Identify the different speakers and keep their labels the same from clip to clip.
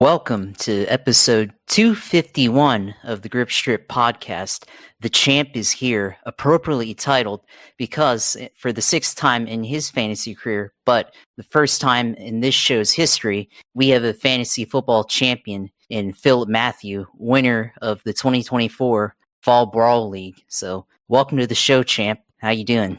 Speaker 1: Welcome to episode 251 of the Grip Strip podcast. The champ is here, appropriately titled because for the sixth time in his fantasy career, but the first time in this show's history, we have a fantasy football champion in Philip Matthew, winner of the 2024 Fall Brawl League. So welcome to the show, champ. How you doing?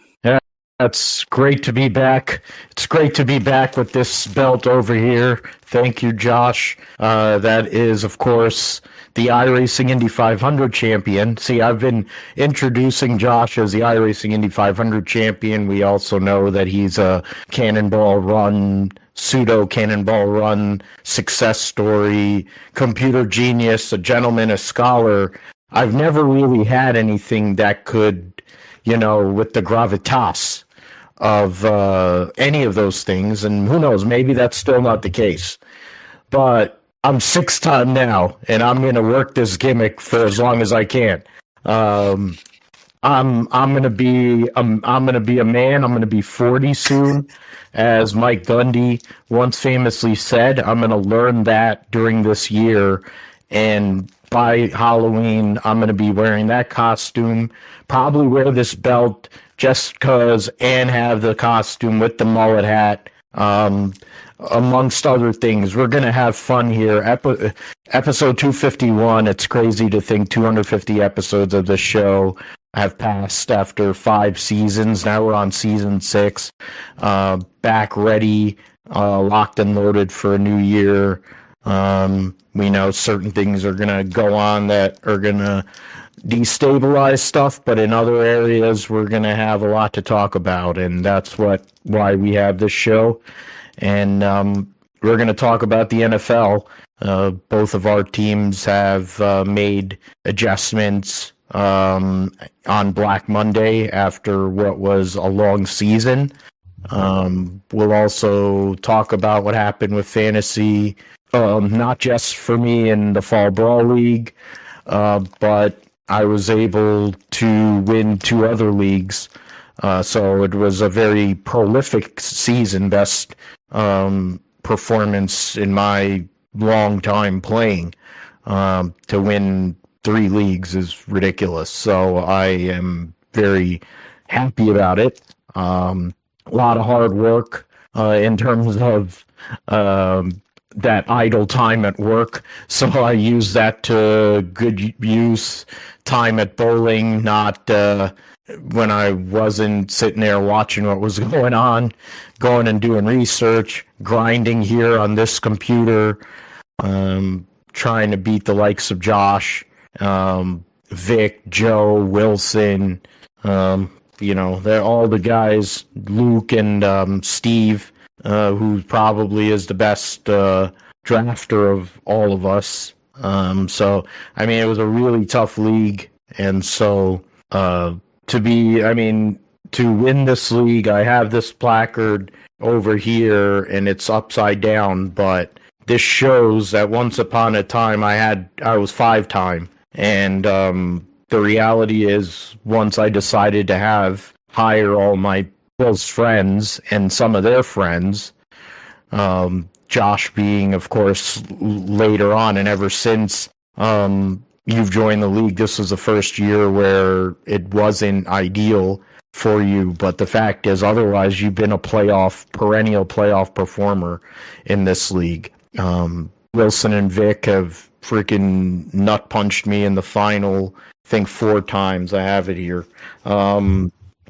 Speaker 2: That's great to be back. It's great to be back with this belt over here. Thank you, Josh. That is, of course, the iRacing Indy 500 champion. See, I've been introducing Josh as the iRacing Indy 500 champion. We also know that he's a Cannonball Run, pseudo Cannonball Run success story, computer genius, a gentleman, a scholar. I've never really had anything that could, with the gravitas of any of those things, and who knows, maybe that's still not the case. But I'm sixth time now, and I'm going to work this gimmick for as long as I can. I'm going to be a man. I'm going to be 40 soon, as Mike Gundy once famously said. I'm going to learn that during this year, and by Halloween, I'm going to be wearing that costume, probably wear this belt just because, and have the costume with the mullet hat, amongst other things. We're going to have fun here. Episode 251, it's crazy to think 250 episodes of the show have passed after 5 seasons. Now we're on season 6, back ready, locked and loaded for a new year. We know certain things are going to go on that are going to destabilize stuff, but in other areas we're going to have a lot to talk about, and that's why we have this show. And we're going to talk about the NFL. Both of our teams have made adjustments on Black Monday after what was a long season. We'll also talk about what happened with fantasy, not just for me in the Fall Brawl League, but I was able to win 2 other leagues. So it was a very prolific season, best performance in my long time playing. To win 3 leagues is ridiculous. So I am very happy about it. A lot of hard work in terms of that idle time at work, so I use that to good use. Time at bowling, not when I wasn't sitting there watching what was going on, going and doing research, grinding here on this computer, trying to beat the likes of Josh, Vic, Joe, Wilson, they're all the guys, Luke and Steve, who probably is the best drafter of all of us. So, it was a really tough league. And so, to win this league, I have this placard over here and it's upside down, but this shows that once upon a time I was 5-time. And, the reality is once I decided to hire all my close friends and some of their friends, Josh being, of course, later on, and ever since you've joined the league, this was the first year where it wasn't ideal for you. But the fact is, otherwise, you've been a perennial playoff performer in this league. Wilson and Vic have freaking nut punched me in the final, I think 4 times. I have it here.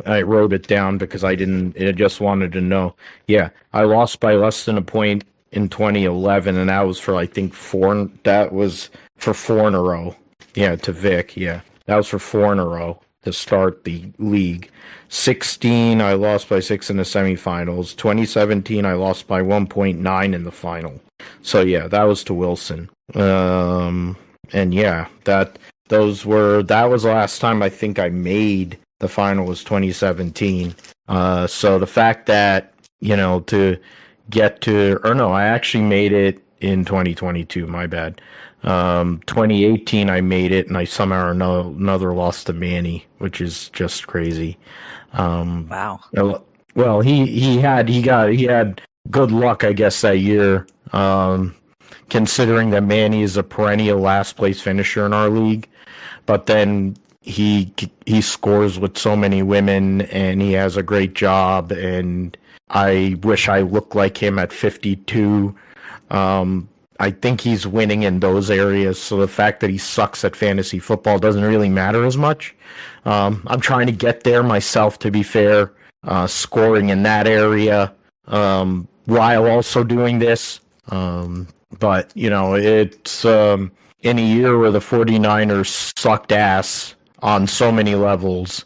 Speaker 2: I wrote it down because I just wanted to know. Yeah, I lost by less than a point in 2011, and that was for, I think, 4 in a row. Yeah, to Vic, yeah. That was for 4 in a row to start the league. 16, I lost by 6 in the semifinals. 2017, I lost by 1.9 in the final. So, yeah, that was to Wilson. And, yeah, that was the last time I think I made the final was 2017. So the fact that, to get to, or no, I actually made it in 2022, my bad. 2018 I made it, and I somehow or another lost to Manny, which is just crazy.
Speaker 1: Wow.
Speaker 2: Well, he had good luck, I guess, that year. considering that Manny is a perennial last place finisher in our league. But then he scores with so many women, and he has a great job, and I wish I looked like him at 52. I think he's winning in those areas, so the fact that he sucks at fantasy football doesn't really matter as much. I'm trying to get there myself, to be fair, scoring in that area while also doing this. But, it's in a year where the 49ers sucked ass on so many levels.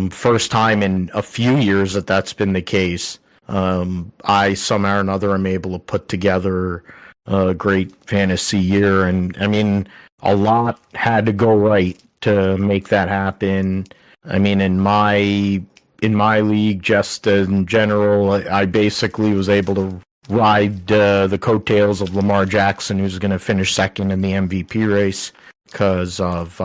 Speaker 2: First time in a few years that's been the case. I somehow or another am able to put together a great fantasy year, and I mean, a lot had to go right to make that happen. I mean, in my league, just in general, I basically was able to ride the coattails of Lamar Jackson, who's going to finish second in the MVP race, because of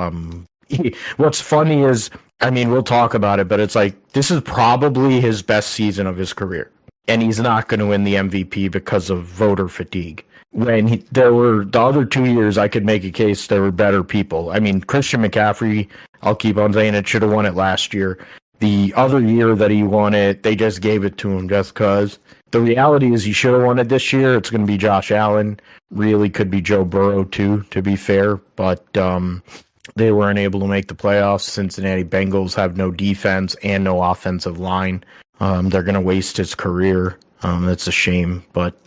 Speaker 2: what's funny is, I mean, we'll talk about it, but it's like, this is probably his best season of his career, and he's not going to win the MVP because of voter fatigue. When there were the other 2 years, I could make a case there were better people. I mean, Christian McCaffrey, I'll keep on saying it, should have won it last year. The other year that he won it, they just gave it to him just because. The reality is he should have won it this year. It's going to be Josh Allen. Really could be Joe Burrow, too, to be fair. But they weren't able to make the playoffs. Cincinnati Bengals have no defense and no offensive line. They're going to waste his career. That's a shame. But,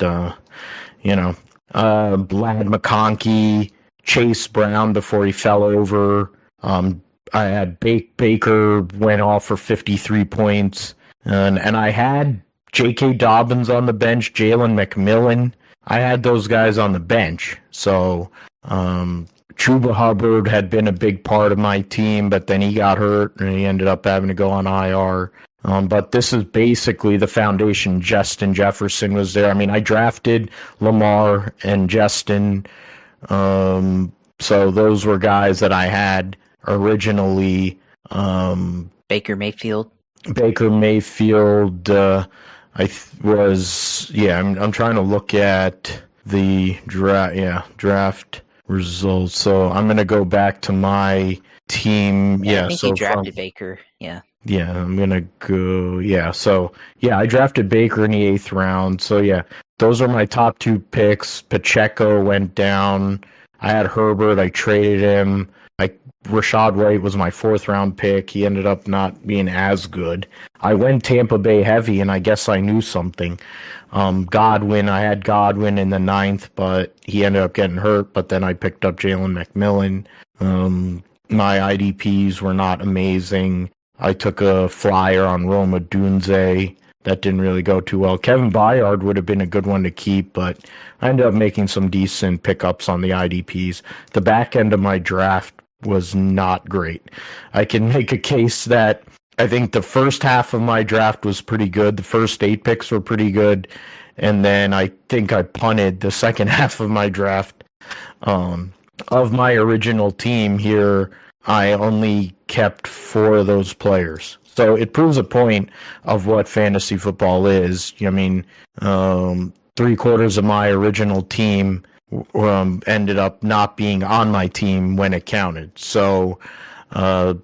Speaker 2: Vlad McConkey, Chase Brown before he fell over. I had Baker went off for 53 points. And I had J.K. Dobbins on the bench, Jalen McMillan. I had those guys on the bench. So Chuba Hubbard had been a big part of my team, but then he got hurt and he ended up having to go on IR. But this is basically the foundation. Justin Jefferson was there. I mean, I drafted Lamar and Justin. So those were guys that I had originally.
Speaker 1: Baker Mayfield.
Speaker 2: I'm trying to look at the draft results. So I'm going to go back to my team.
Speaker 1: I think you drafted Baker.
Speaker 2: Yeah, I'm going to go. Yeah, so, I drafted Baker in the 8th round. So, those are my top 2 picks. Pacheco went down. I had Herbert. I traded him. Rashad White was my 4th round pick. He ended up not being as good. I went Tampa Bay heavy, and I guess I knew something. Godwin, I had Godwin in the 9th, but he ended up getting hurt. But then I picked up Jalen McMillan. My IDPs were not amazing. I took a flyer on Roma Dunze. That didn't really go too well. Kevin Byard would have been a good one to keep, but I ended up making some decent pickups on the IDPs. The back end of my draft was not great. I can make a case that I think the first half of my draft was pretty good. The first 8 picks were pretty good. And then I think I punted the second half of my draft. Of my original team here, I only kept 4 of those players. So it proves a point of what fantasy football is. I mean, 3/4 of my original team ended up not being on my team when it counted. So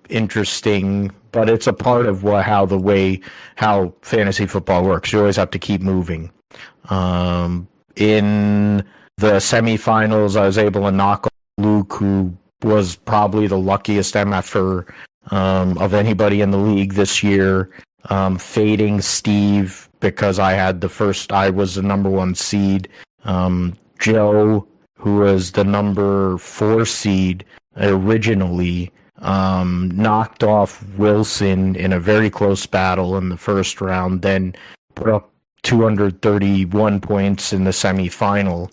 Speaker 2: interesting, but it's a part of how fantasy football works. You always have to keep moving. In the semifinals, I was able to knock Luke, who was probably the luckiest MFer of anybody in the league this year, fading Steve because I was the number 1 seed. Joe, who was the number 4 seed originally, knocked off Wilson in a very close battle in the first round, then put up 231 points in the semifinal.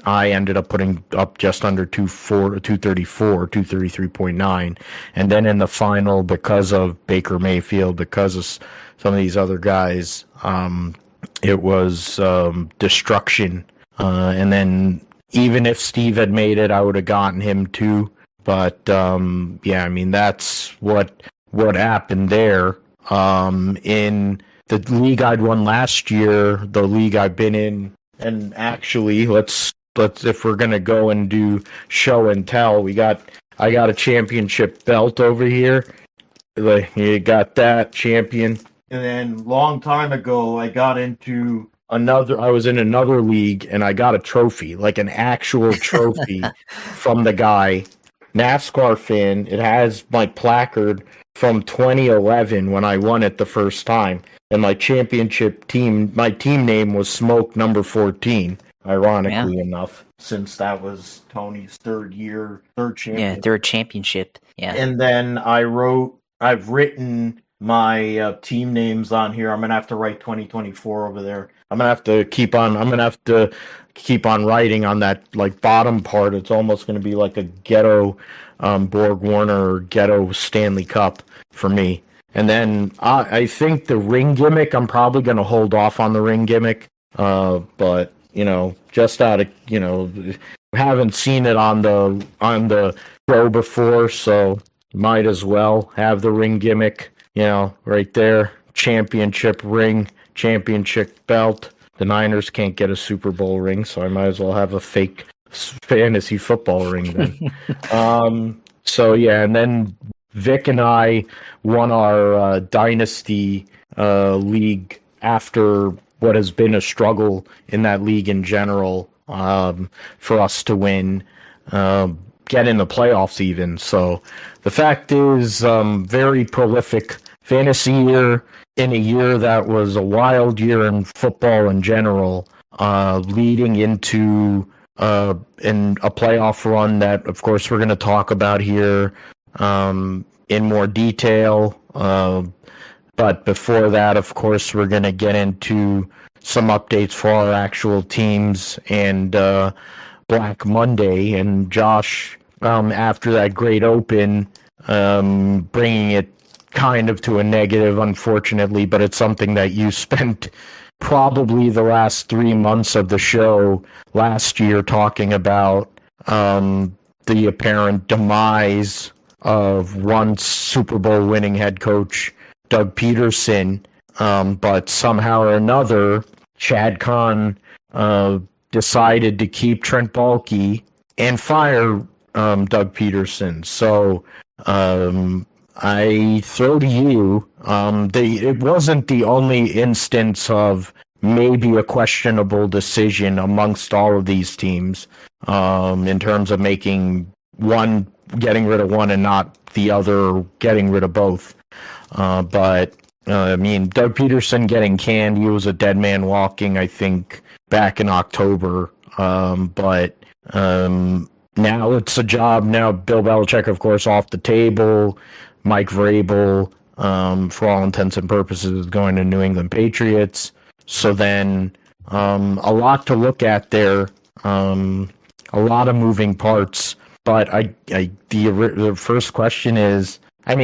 Speaker 2: I ended up putting up just under 234, 233.9. And then in the final, because of Baker Mayfield, because of some of these other guys, it was destruction. And then even if Steve had made it, I would have gotten him too. But I mean, that's what happened there. In the league I'd won last year, the league I've been in, and actually, let's if we're gonna go and do show and tell, I got a championship belt over here. Like, you got that champion. And then long time ago, I was in another league and I got a trophy, like an actual trophy from the guy. NASCAR fan. It has my placard from 2011 when I won it the first time. And my championship team, my team name was Smoke Number 14, ironically enough, since that was Tony's third championship.
Speaker 1: Yeah, third championship. Yeah.
Speaker 2: And then I've written my team names on here. I'm going to have to write 2024 over there. I'm going to have to keep on writing on that, like, bottom part. It's almost going to be like a ghetto Borg Warner or ghetto Stanley Cup for me. And then I think the ring gimmick, I'm probably going to hold off on the ring gimmick. But, just out of, haven't seen it on the show before, so might as well have the ring gimmick, right there. Championship ring, championship belt. The Niners can't get a Super Bowl ring, so I might as well have a fake fantasy football ring then. So yeah, and then Vic and I won our Dynasty league after what has been a struggle in that league in general for us to win, get in the playoffs even. So the fact is, very prolific fantasy year in a year that was a wild year in football in general, leading into in a playoff run that, of course, we're going to talk about here in more detail. But before that, of course, we're going to get into some updates for our actual teams and Black Monday. And Josh, after that great open, bringing it kind of to a negative, unfortunately, but it's something that you spent probably the last 3 months of the show last year talking about, the apparent demise of once Super Bowl winning head coach Doug Peterson, but somehow or another, Chad Kahn decided to keep Trent Baalke and fire Doug Peterson. So I throw to you. It wasn't the only instance of maybe a questionable decision amongst all of these teams in terms of making one, getting rid of one and not the other getting rid of both. But Doug Peterson getting canned, he was a dead man walking, I think, back in October. But now it's a job. Now Bill Belichick, of course, off the table. Mike Vrabel, for all intents and purposes, is going to New England Patriots. So then a lot to look at there, a lot of moving parts. But the first question is, I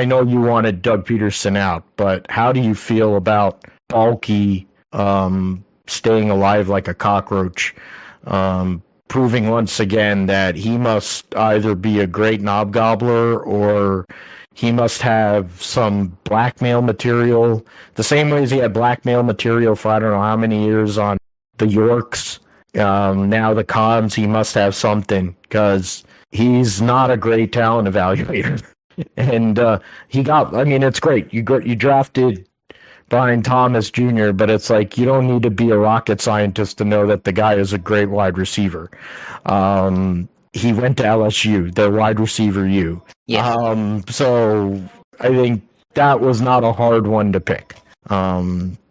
Speaker 2: know you wanted Doug Peterson out, but how do you feel about Baalke staying alive like a cockroach, proving once again that he must either be a great knob gobbler or he must have some blackmail material, the same way as he had blackmail material for I don't know how many years on the Yorks. Now the Cons, he must have something, because he's not a great talent evaluator. And it's great. You drafted Brian Thomas Jr., but it's like you don't need to be a rocket scientist to know that the guy is a great wide receiver. He went to LSU, their wide receiver U. Yeah. So I think that was not a hard one to pick.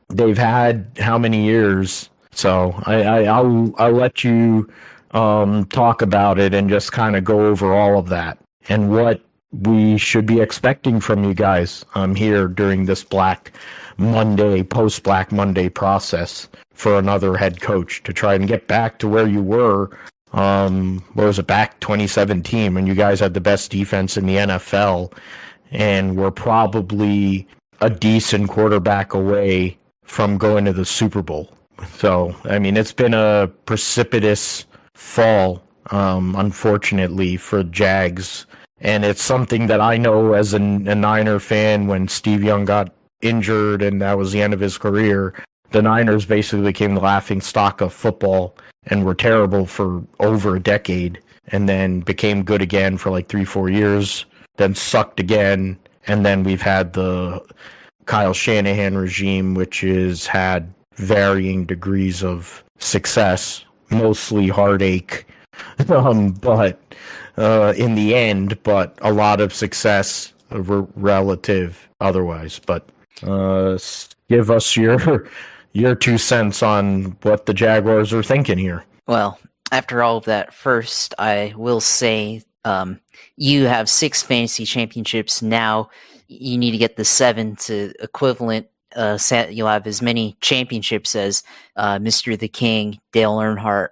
Speaker 2: They've had how many years? So I'll let you talk about it and just kind of go over all of that and what we should be expecting from you guys here during this Black Monday, post-Black Monday process for another head coach to try and get back to where you were. Back 2017 when you guys had the best defense in the NFL and were probably a decent quarterback away from going to the Super Bowl. So, it's been a precipitous fall, unfortunately, for Jags. And it's something that I know as a Niner fan, when Steve Young got injured and that was the end of his career, the Niners basically became the laughing stock of football. and were terrible for over a decade, and then became good again for like 3-4 years, then sucked again, and then we've had the Kyle Shanahan regime, which has had varying degrees of success, mostly heartache, but in the end, but a lot of success relative otherwise. But give us your 2 cents on what the Jaguars are thinking here.
Speaker 1: Well, after all of that, first, I will say you have 6 fantasy championships now. You need to get the 7 to equivalent. You'll have as many championships as Mr. the King, Dale Earnhardt,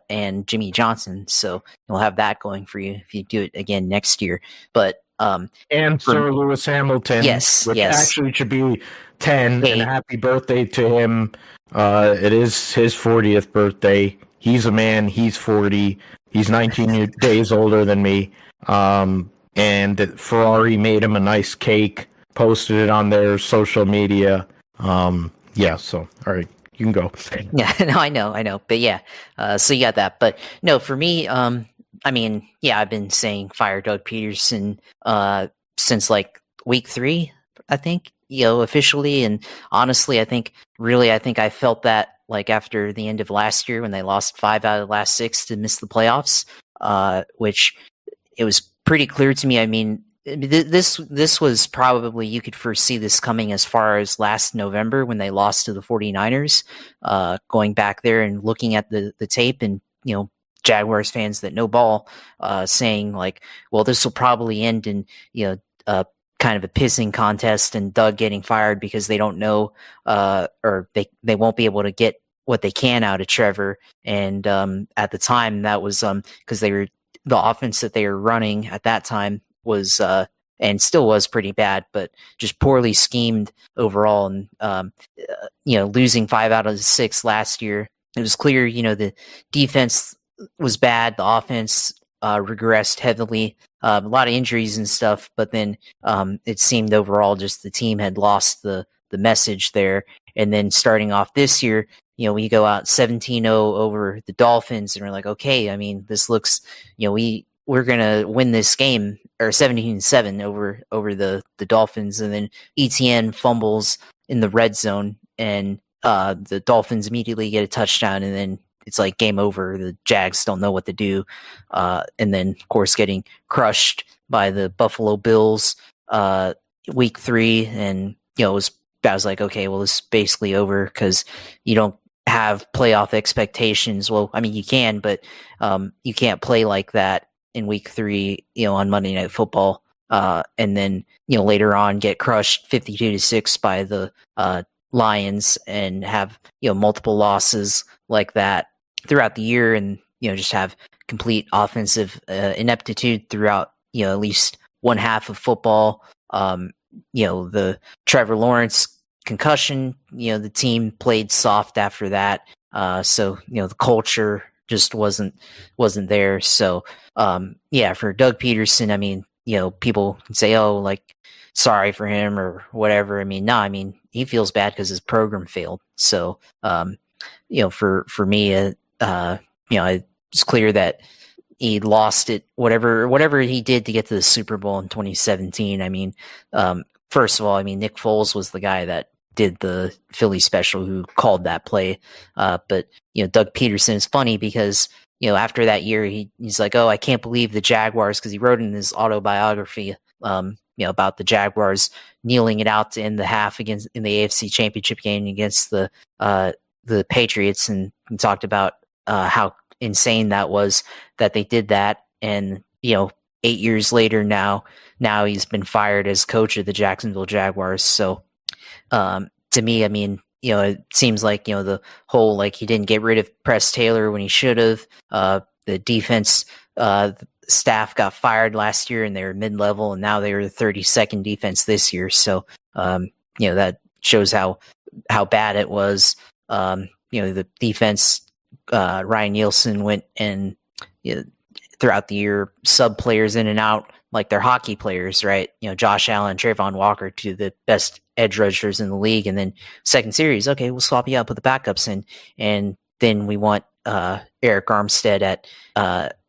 Speaker 1: and Jimmy Johnson. So you'll have that going for you if you do it again next year. But
Speaker 2: and Sir Lewis Hamilton, which actually should be 10. And happy birthday to him. It is his 40th birthday. He's a man. He's 40. He's 19 days older than me. And Ferrari made him a nice cake, posted it on their social media. So, all right, you can go.
Speaker 1: Yeah, no, I know. But yeah, so you got that. But no, for me, I mean, yeah, I've been saying fire Doug Peterson since like week 3, I think, officially. And honestly, I think I felt that like after the end of last year when they lost 5 out of the last 6 to miss the playoffs, which it was pretty clear to me. I mean, this was probably, you could foresee this coming as far as last November when they lost to the 49ers, going back there and looking at the tape and, Jaguars fans that know ball, saying like, well, this will probably end in, kind of a pissing contest and Doug getting fired because they don't know, or they won't be able to get what they can out of Trevor. And at the time that was because the offense that they were running at that time was and still was pretty bad, but just poorly schemed overall. And losing 5 out of the 6 last year, it was clear. The defense was bad, the offense regressed heavily, a lot of injuries and stuff. But then it seemed overall just the team had lost the message there. And then starting off this year, we go out 17-0 over the Dolphins, and we're like, okay, I mean, this looks, we're gonna win this game, or 17-7 over the Dolphins, and then ETN fumbles in the red zone, and the Dolphins immediately get a touchdown, and then it's like game over. The Jags don't know what to do, and then of course getting crushed by the Buffalo Bills week 3, and I was like, okay, well, this is basically over because you don't have playoff expectations. Well, I mean, you can, but you can't play like that in week 3, on Monday Night Football, and then later on get crushed 52-6 by the Lions and have multiple losses like that throughout the year, and just have complete offensive ineptitude throughout at least one half of football. The Trevor Lawrence concussion, the team played soft after that, so the culture just wasn't there. So for Doug Peterson, I mean, people can say, oh, like, sorry for him or whatever. I mean, no, I mean, he feels bad because his program failed. So for me, it's clear that he lost it, whatever he did to get to the Super Bowl in 2017. I mean, first of all, I mean, Nick Foles was the guy that did the Philly special, who called that play. But Doug Peterson is funny because after that year, he's like, oh, I can't believe the Jaguars, because he wrote in his autobiography, about the Jaguars kneeling it out to end the half in the AFC Championship game against the Patriots, and he talked about how insane that was that they did that. And 8 years later, now he's been fired as coach of the Jacksonville Jaguars. So to me, I mean, it seems like the whole, like, he didn't get rid of Press Taylor when he should have. The defense staff got fired last year, and they were mid-level, and now they were the 32nd defense this year. So that shows how bad it was. The defense, Ryan Nielsen went and throughout the year sub players in and out like they're hockey players, right? Josh Allen, Trayvon Walker, to the best edge rushers in the league, and then second series, okay, we'll swap you out, put the backups in, and then we want Eric Armstead at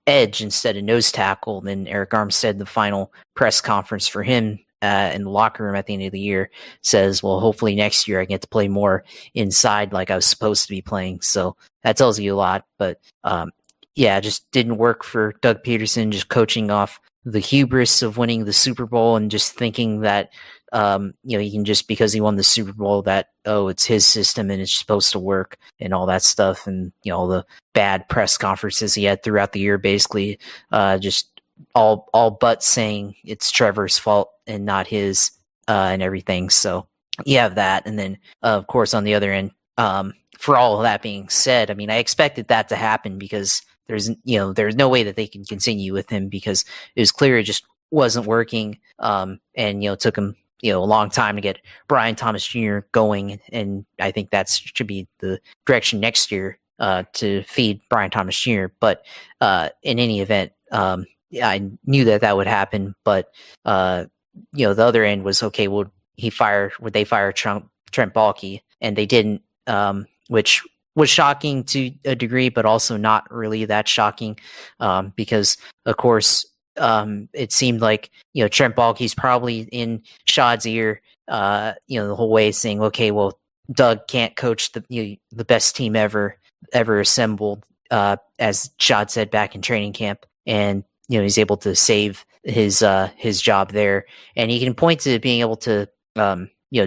Speaker 1: edge instead of nose tackle. And then Eric Armstead, the final press conference for him in the locker room at the end of the year, says, well, hopefully next year I get to play more inside like I was supposed to be playing. So that tells you a lot. But it just didn't work for Doug Peterson, just coaching off the hubris of winning the Super Bowl and just thinking that he can just, because he won the Super Bowl, that, it's his system and it's supposed to work and all that stuff. And, all the bad press conferences he had throughout the year, basically just all but saying it's Trevor's fault and not his and everything. So you have that. And then, of course, on the other end, for all of that being said, I mean, I expected that to happen because there's no way that they can continue with him because it was clear it just wasn't working. And, took him, a long time to get Brian Thomas Jr. going. And I think that should be the direction next year to feed Brian Thomas Jr. But in any event, I knew that would happen. But, the other end was, okay, would they fire Trent Baalke? And they didn't, which was shocking to a degree, but also not really that shocking because, of course, it seemed like, Trent Baalke's probably in Shad's ear, the whole way, saying, okay, well, Doug can't coach the best team ever assembled, as Shad said back in training camp. And, he's able to save his job there. And he can point to being able to,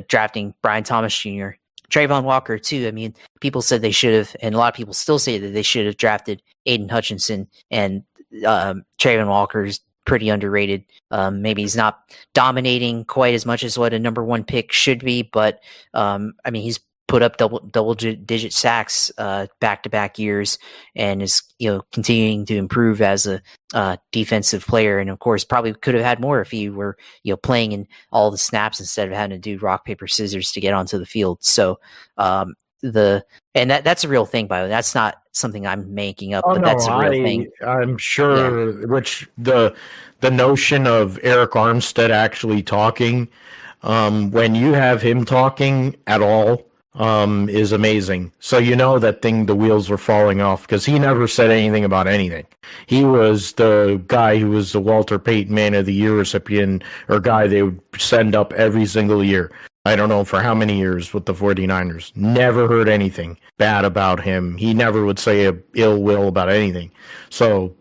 Speaker 1: drafting Brian Thomas Jr., Trayvon Walker too. I mean, people said they should have, and a lot of people still say that they should have drafted Aiden Hutchinson, and Trayvon Walker's pretty underrated. Maybe he's not dominating quite as much as what a number one pick should be, but I mean, he's put up double digit sacks back-to-back years and is continuing to improve as a defensive player. And of course, probably could have had more if he were playing in all the snaps instead of having to do rock paper scissors to get onto the field. So that's a real thing, by the way. That's not something I'm making up, but that's a real thing.
Speaker 2: I'm sure. Yeah. Which the notion of Eric Armstead actually talking, when you have him talking at all, is amazing. So the wheels were falling off because he never said anything about anything. He was the guy who was the Walter Payton Man of the Year recipient, or guy they would send up every single year. I don't know for how many years with the 49ers. Never heard anything bad about him. He never would say a ill will about anything. So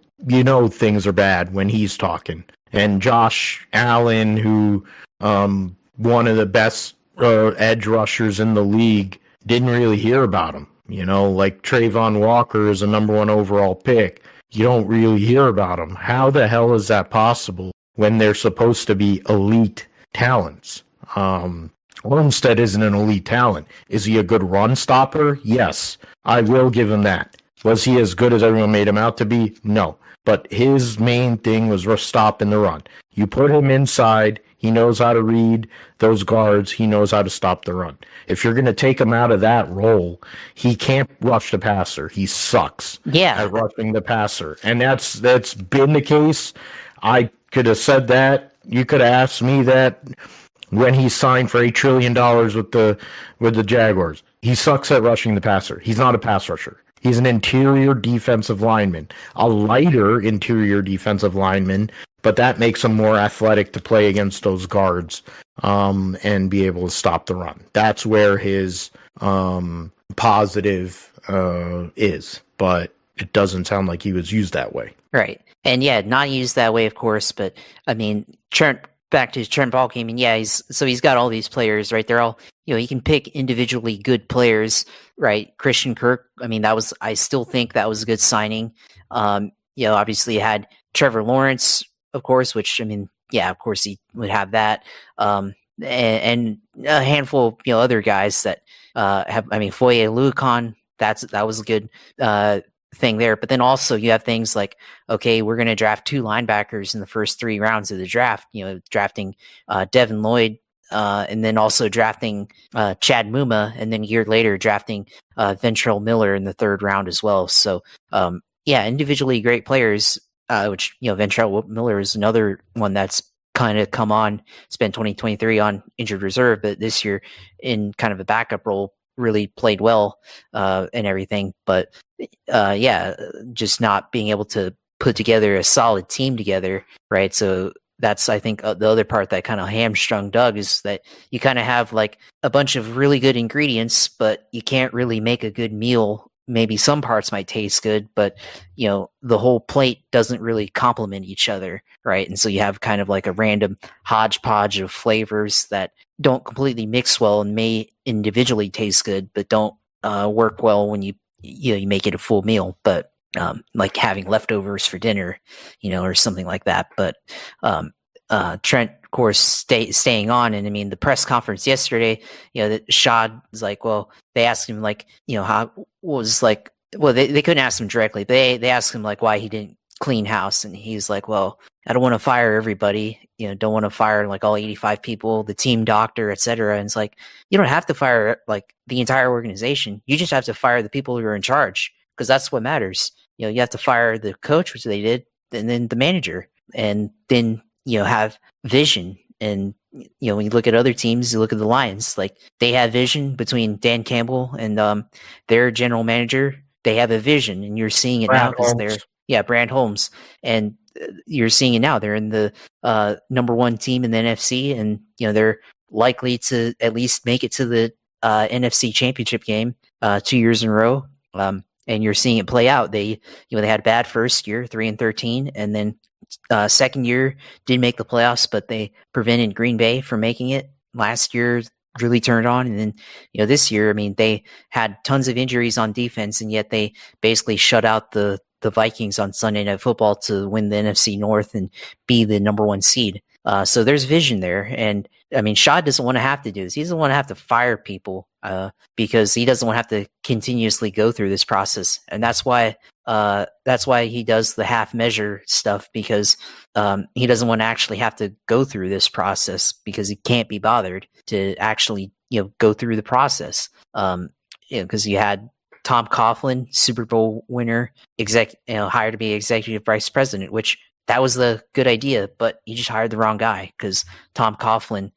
Speaker 2: things are bad when he's talking. And Josh Allen, who one of the best edge rushers in the league, didn't really hear about him. Like Trayvon Walker is a number one overall pick. You don't really hear about him. How the hell is that possible when they're supposed to be elite talents? Olmstead isn't an elite talent. Is he a good run stopper? Yes, I will give him that. Was he as good as everyone made him out to be? No. But his main thing was stopping the run. You put him inside, he knows how to read those guards. He knows how to stop the run. If you're going to take him out of that role, he can't rush the passer. He sucks at rushing the passer. And that's been the case. I could have said that. You could have asked me that when he signed for $8 trillion with the Jaguars. He sucks at rushing the passer. He's not a pass rusher. He's an interior defensive lineman, a lighter interior defensive lineman, but that makes him more athletic to play against those guards and be able to stop the run. That's where his positive is, but it doesn't sound like he was used that way.
Speaker 1: Right. And not used that way, of course, but I mean, back to Trent Baalke, I mean, he's got all these players, right? They're all, he can pick individually good players, right? Christian Kirk, I mean, I still think that was a good signing. Obviously you had Trevor Lawrence, of course, which, I mean, of course he would have that. And a handful of, other guys that Foye Oluokun, that was a good thing there. But then also you have things like, okay, we're going to draft 2 linebackers in the first 3 rounds of the draft, drafting Devin Lloyd, and then also drafting Chad Muma, and then a year later drafting Ventrell Miller in the 3rd round as well. So individually great players, which Ventrell Miller is another one that's kind of come on, spent 2023 on injured reserve, but this year in kind of a backup role really played well and everything. But just not being able to put together a solid team together, right? So that's, I think, the other part that kind of hamstrung Doug is that you kind of have like a bunch of really good ingredients, but you can't really make a good meal. Maybe some parts might taste good, but the whole plate doesn't really complement each other, right? And so you have kind of like a random hodgepodge of flavors that don't completely mix well and may individually taste good, but don't work well when you make it a full meal. But like having leftovers for dinner, or something like that. But Trent, of course, staying on. And I mean, the press conference yesterday, that Shad was like, well, they asked him like, how was like, well, they couldn't ask him directly. They asked him like why he didn't clean house. And he's like, well, I don't want to fire everybody, don't want to fire like all 85 people, the team doctor, etc. And it's like, you don't have to fire like the entire organization. You just have to fire the people who are in charge, because that's what matters. You have to fire the coach, which they did, and then the manager, and then, have vision. And, when you look at other teams, you look at the Lions, like they have vision between Dan Campbell and their general manager. They have a vision, and you're seeing it now because they're, Brand Holmes. And you're seeing it now. They're in the number one team in the NFC, and, they're likely to at least make it to the NFC championship game 2 years in a row. And you're seeing it play out. They had a bad first year, 3-13, and then second year didn't make the playoffs, but they prevented Green Bay from making it. Last year really turned on, and then this year, I mean, they had tons of injuries on defense, and yet they basically shut out the Vikings on Sunday Night Football to win the NFC North and be the number one seed. So there's vision there. And I mean, Shad doesn't want to have to do this. He doesn't want to have to fire people because he doesn't want to have to continuously go through this process. And that's why he does the half measure stuff, because he doesn't want to actually have to go through this process, because he can't be bothered to actually, go through the process. Because you had Tom Coughlin, Super Bowl winner, hired to be executive vice president, which that was the good idea, but you just hired the wrong guy, because Tom Coughlin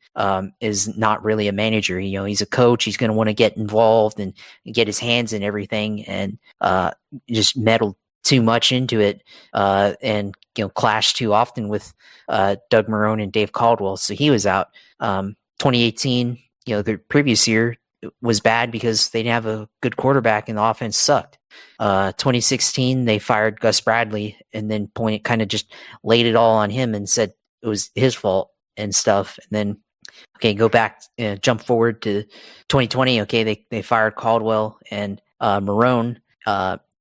Speaker 1: is not really a manager. He's a coach. He's going to want to get involved and get his hands in everything, and just meddle too much into it, and clash too often with Doug Marrone and Dave Caldwell. So he was out. 2018, the previous year was bad because they didn't have a good quarterback and the offense sucked. 2016, they fired Gus Bradley, and then kind of just laid it all on him and said it was his fault and stuff. And then, go back, jump forward to 2020. Okay, they fired Caldwell and Marrone,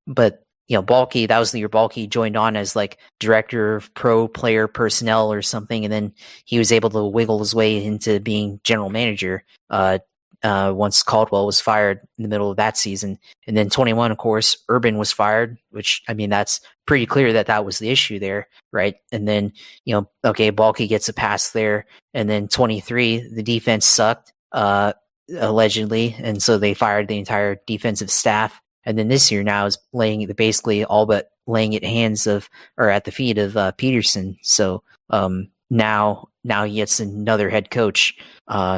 Speaker 1: but Balky, that was the year Balky joined on as like director of pro player personnel or something, and then he was able to wiggle his way into being general manager. Once Caldwell was fired in the middle of that season. And then 21, of course, Urban was fired, which, I mean, that's pretty clear that was the issue there, right? And then, Balky gets a pass there. And then 23, the defense sucked, allegedly. And so they fired the entire defensive staff. And then this year now is basically all but laying it at the feet of Peterson. So now he gets another head coach.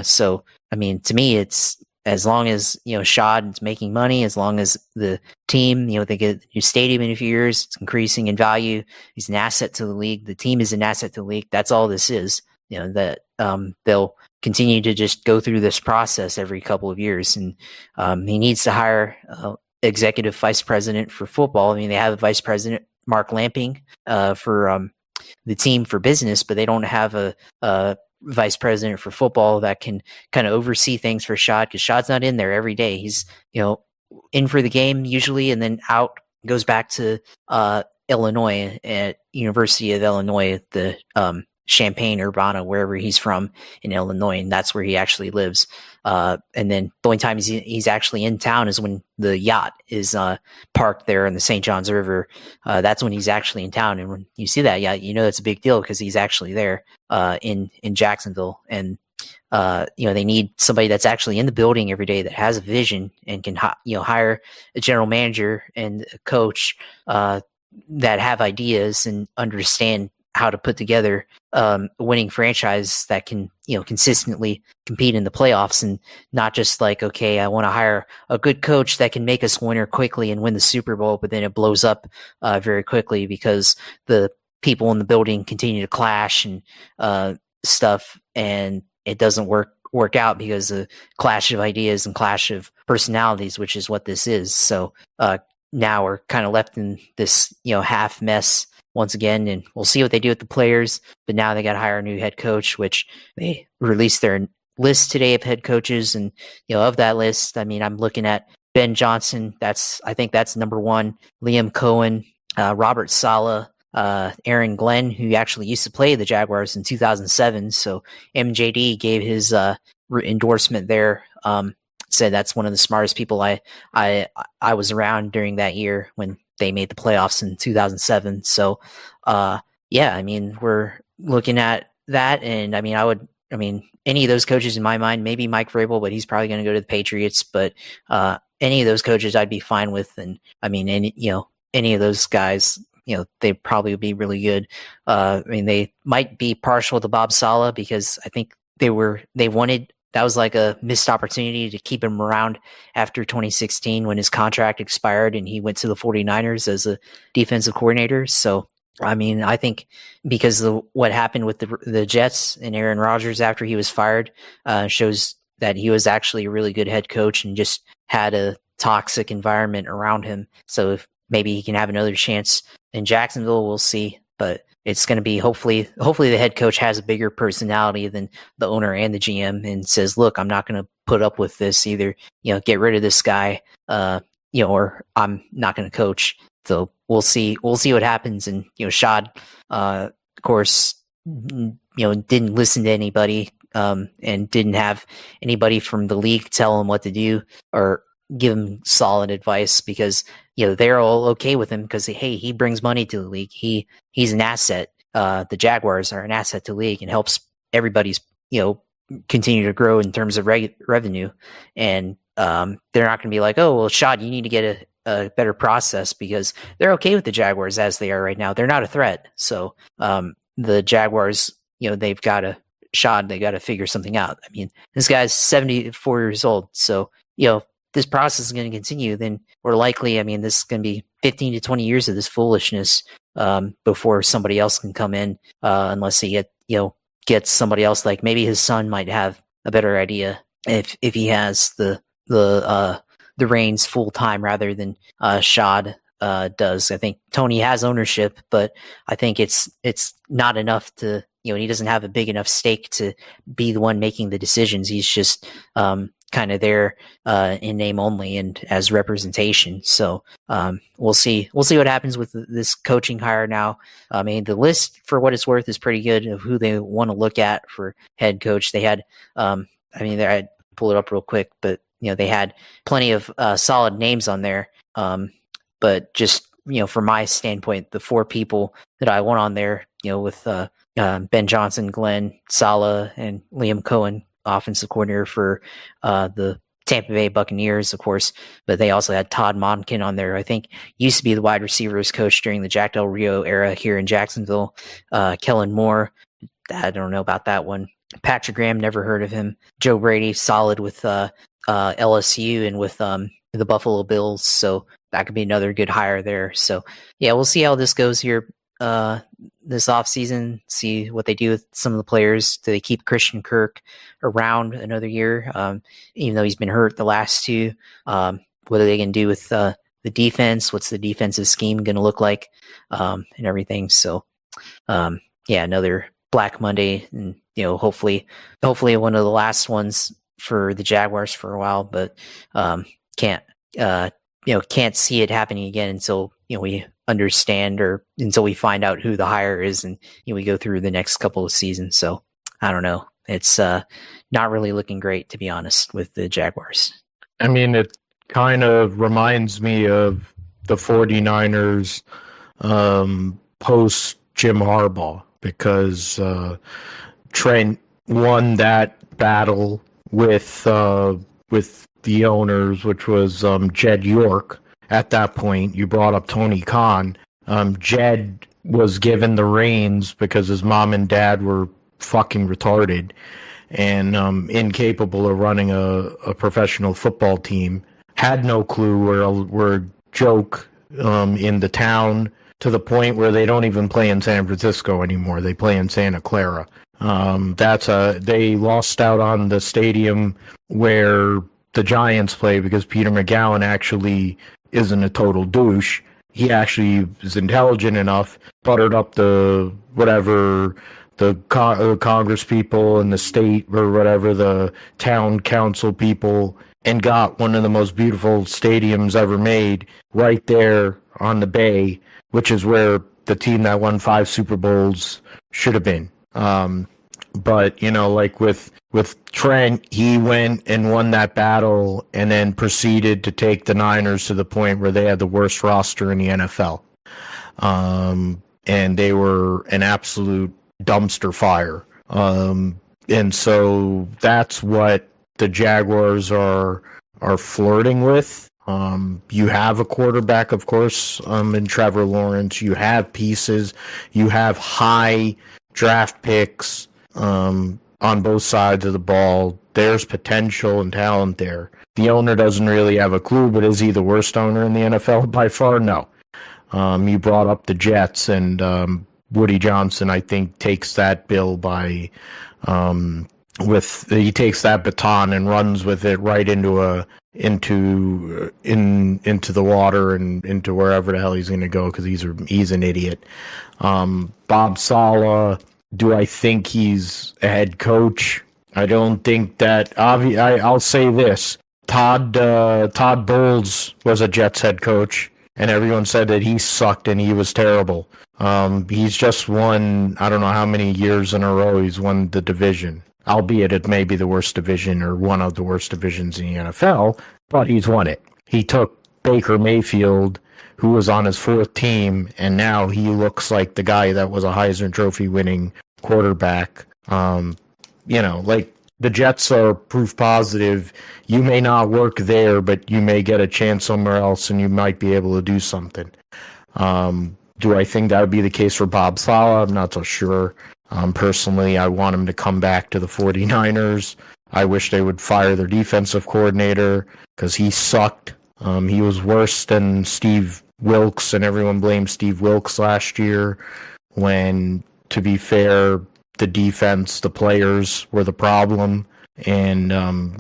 Speaker 1: So, I mean, to me, it's as long as, Shad is making money, as long as the team, they get a new stadium in a few years, it's increasing in value. He's an asset to the league. The team is an asset to the league. That's all this is, that they'll continue to just go through this process every couple of years. And he needs to hire executive vice president for football. I mean, they have a vice president, Mark Lamping, for the team for business, but they don't have a vice president for football that can kind of oversee things for Shad, because Shad's not in there every day. He's, in for the game usually, and then out, goes back to Illinois, at University of Illinois, the Champaign-Urbana, wherever he's from in Illinois, and that's where he actually lives. And then the only time he's actually in town is when the yacht is parked there in the St. Johns River. That's when he's actually in town. And when you see that yacht, it's a big deal, because he's actually there in Jacksonville. And they need somebody that's actually in the building every day, that has a vision and can hire a general manager and a coach that have ideas and understand how to put together a winning franchise that can, consistently compete in the playoffs, and not just like, okay, I want to hire a good coach that can make us a winner quickly and win the Super Bowl, but then it blows up very quickly because the people in the building continue to clash and stuff, and it doesn't work out because of clash of ideas and clash of personalities, which is what this is. So now we're kind of left in this, half mess once again, and we'll see what they do with the players. But now they got to hire a new head coach, which they released their list today of head coaches, and of that list, I mean, I'm looking at Ben Johnson. I think that's number one. Liam Cohen, Robert Saleh, Aaron Glenn, who actually used to play the Jaguars in 2007. So MJD gave his endorsement there. Said that's one of the smartest people I was around during that year when they made the playoffs in 2007. So, yeah, I mean, we're looking at that, and I mean, any of those coaches in my mind, maybe Mike Vrabel, but he's probably going to go to the Patriots. But any of those coaches, I'd be fine with, and I mean, any of those guys, they probably would be really good. I mean, they might be partial to Bob Saleh because I think they wanted. That was like a missed opportunity to keep him around after 2016 when his contract expired and he went to the 49ers as a defensive coordinator. So, I mean, I think because of what happened with the Jets and Aaron Rodgers after he was fired shows that he was actually a really good head coach and just had a toxic environment around him. So if maybe he can have another chance in Jacksonville, we'll see. But it's going to be hopefully the head coach has a bigger personality than the owner and the GM and says, look, I'm not going to put up with this either. Get rid of this guy, or I'm not going to coach. So we'll see what happens. And, Shad, of course, didn't listen to anybody, and didn't have anybody from the league tell him what to do or give him solid advice because, they're all okay with him because, hey, he brings money to the league. He's an asset. The Jaguars are an asset to the league and helps everybody's, continue to grow in terms of revenue. And they're not going to be like, oh, well, Shad, you need to get a better process because they're okay with the Jaguars as they are right now. They're not a threat. So the Jaguars, they've got to figure something out. I mean, this guy's 74 years old. So, this process is going to continue, then we're likely, I mean, this is going to be 15 to 20 years of this foolishness before somebody else can come in, unless he gets somebody else. Like maybe his son might have a better idea if he has the reins full time rather than Shad does. I think Tony has ownership, but I think it's not enough to, he doesn't have a big enough stake to be the one making the decisions. He's just kind of there in name only and as representation. So we'll see what happens with this coaching hire now. I mean, the list for what it's worth is pretty good of who they want to look at for head coach. They had, I pull it up real quick, but they had plenty of solid names on there. But just, from my standpoint, the four people that I want on there, with Ben Johnson, Glenn, Saleh, and Liam Cohen, offensive coordinator for the Tampa Bay Buccaneers, of course, but they also had Todd Monken on there. I think used to be the wide receivers coach during the Jack Del Rio era here in Jacksonville. Kellen Moore, I don't know about that one. Patrick Graham, never heard of him. Joe Brady, solid with LSU and with the Buffalo Bills, so that could be another good hire there. So yeah, we'll see how this goes here this offseason, see what they do with some of the players. Do they keep Christian Kirk around another year, even though he's been hurt the last two? What are they going to do with the defense? What's the defensive scheme going to look like, and everything? So, yeah, another Black Monday, and hopefully one of the last ones for the Jaguars for a while, but can't see it happening again until we understand or until we find out who the hire is, and we go through the next couple of seasons. So I don't know. It's not really looking great, to be honest, with the Jaguars.
Speaker 2: I mean, it kind of reminds me of the 49ers post Jim Harbaugh, because Trent won that battle with the owners, which was Jed York. At that point, you brought up Tony Khan. Jed was given the reins because his mom and dad were fucking retarded and incapable of running a professional football team. Had no clue. Were a joke in the town, to the point where they don't even play in San Francisco anymore. They play in Santa Clara. They lost out on the stadium where the Giants play because Peter McGowan actually isn't a total douche. He actually is intelligent enough, buttered up the Congress people and the state or whatever, the town council people, and got one of the most beautiful stadiums ever made right there on the bay, which is where the team that won 5 Super Bowls should have been. But, like with Trent, he went and won that battle and then proceeded to take the Niners to the point where they had the worst roster in the NFL. And they were an absolute dumpster fire. And so that's what the Jaguars are flirting with. You have a quarterback, of course, in Trevor Lawrence. You have pieces. You have high draft picks on both sides of the ball. There's potential and talent there. The owner doesn't really have a clue, but is he the worst owner in the NFL? By far, no. You brought up the Jets, and Woody Johnson, I think, takes that bill by he takes that baton and runs with it right into the water and into wherever the hell he's going to go, because he's an idiot. Bob Saleh, do I think he's a head coach? I don't think that. I'll say this: Todd Bowles was a Jets head coach, and everyone said that he sucked and he was terrible. He's just won, I don't know how many years in a row he's won the division, albeit it may be the worst division or one of the worst divisions in the NFL, but he's won it. He took Baker Mayfield, who was on his 4th team, and now he looks like the guy that was a Heisman Trophy winning quarterback. Like the Jets are proof positive. You may not work there, but you may get a chance somewhere else and you might be able to do something. Do I think that would be the case for Bob Saleh? I'm not so sure. Personally, I want him to come back to the 49ers. I wish they would fire their defensive coordinator because he sucked. He was worse than Steve Wilkes, and everyone blamed Steve Wilkes last year when, to be fair, the defense, the players were the problem. And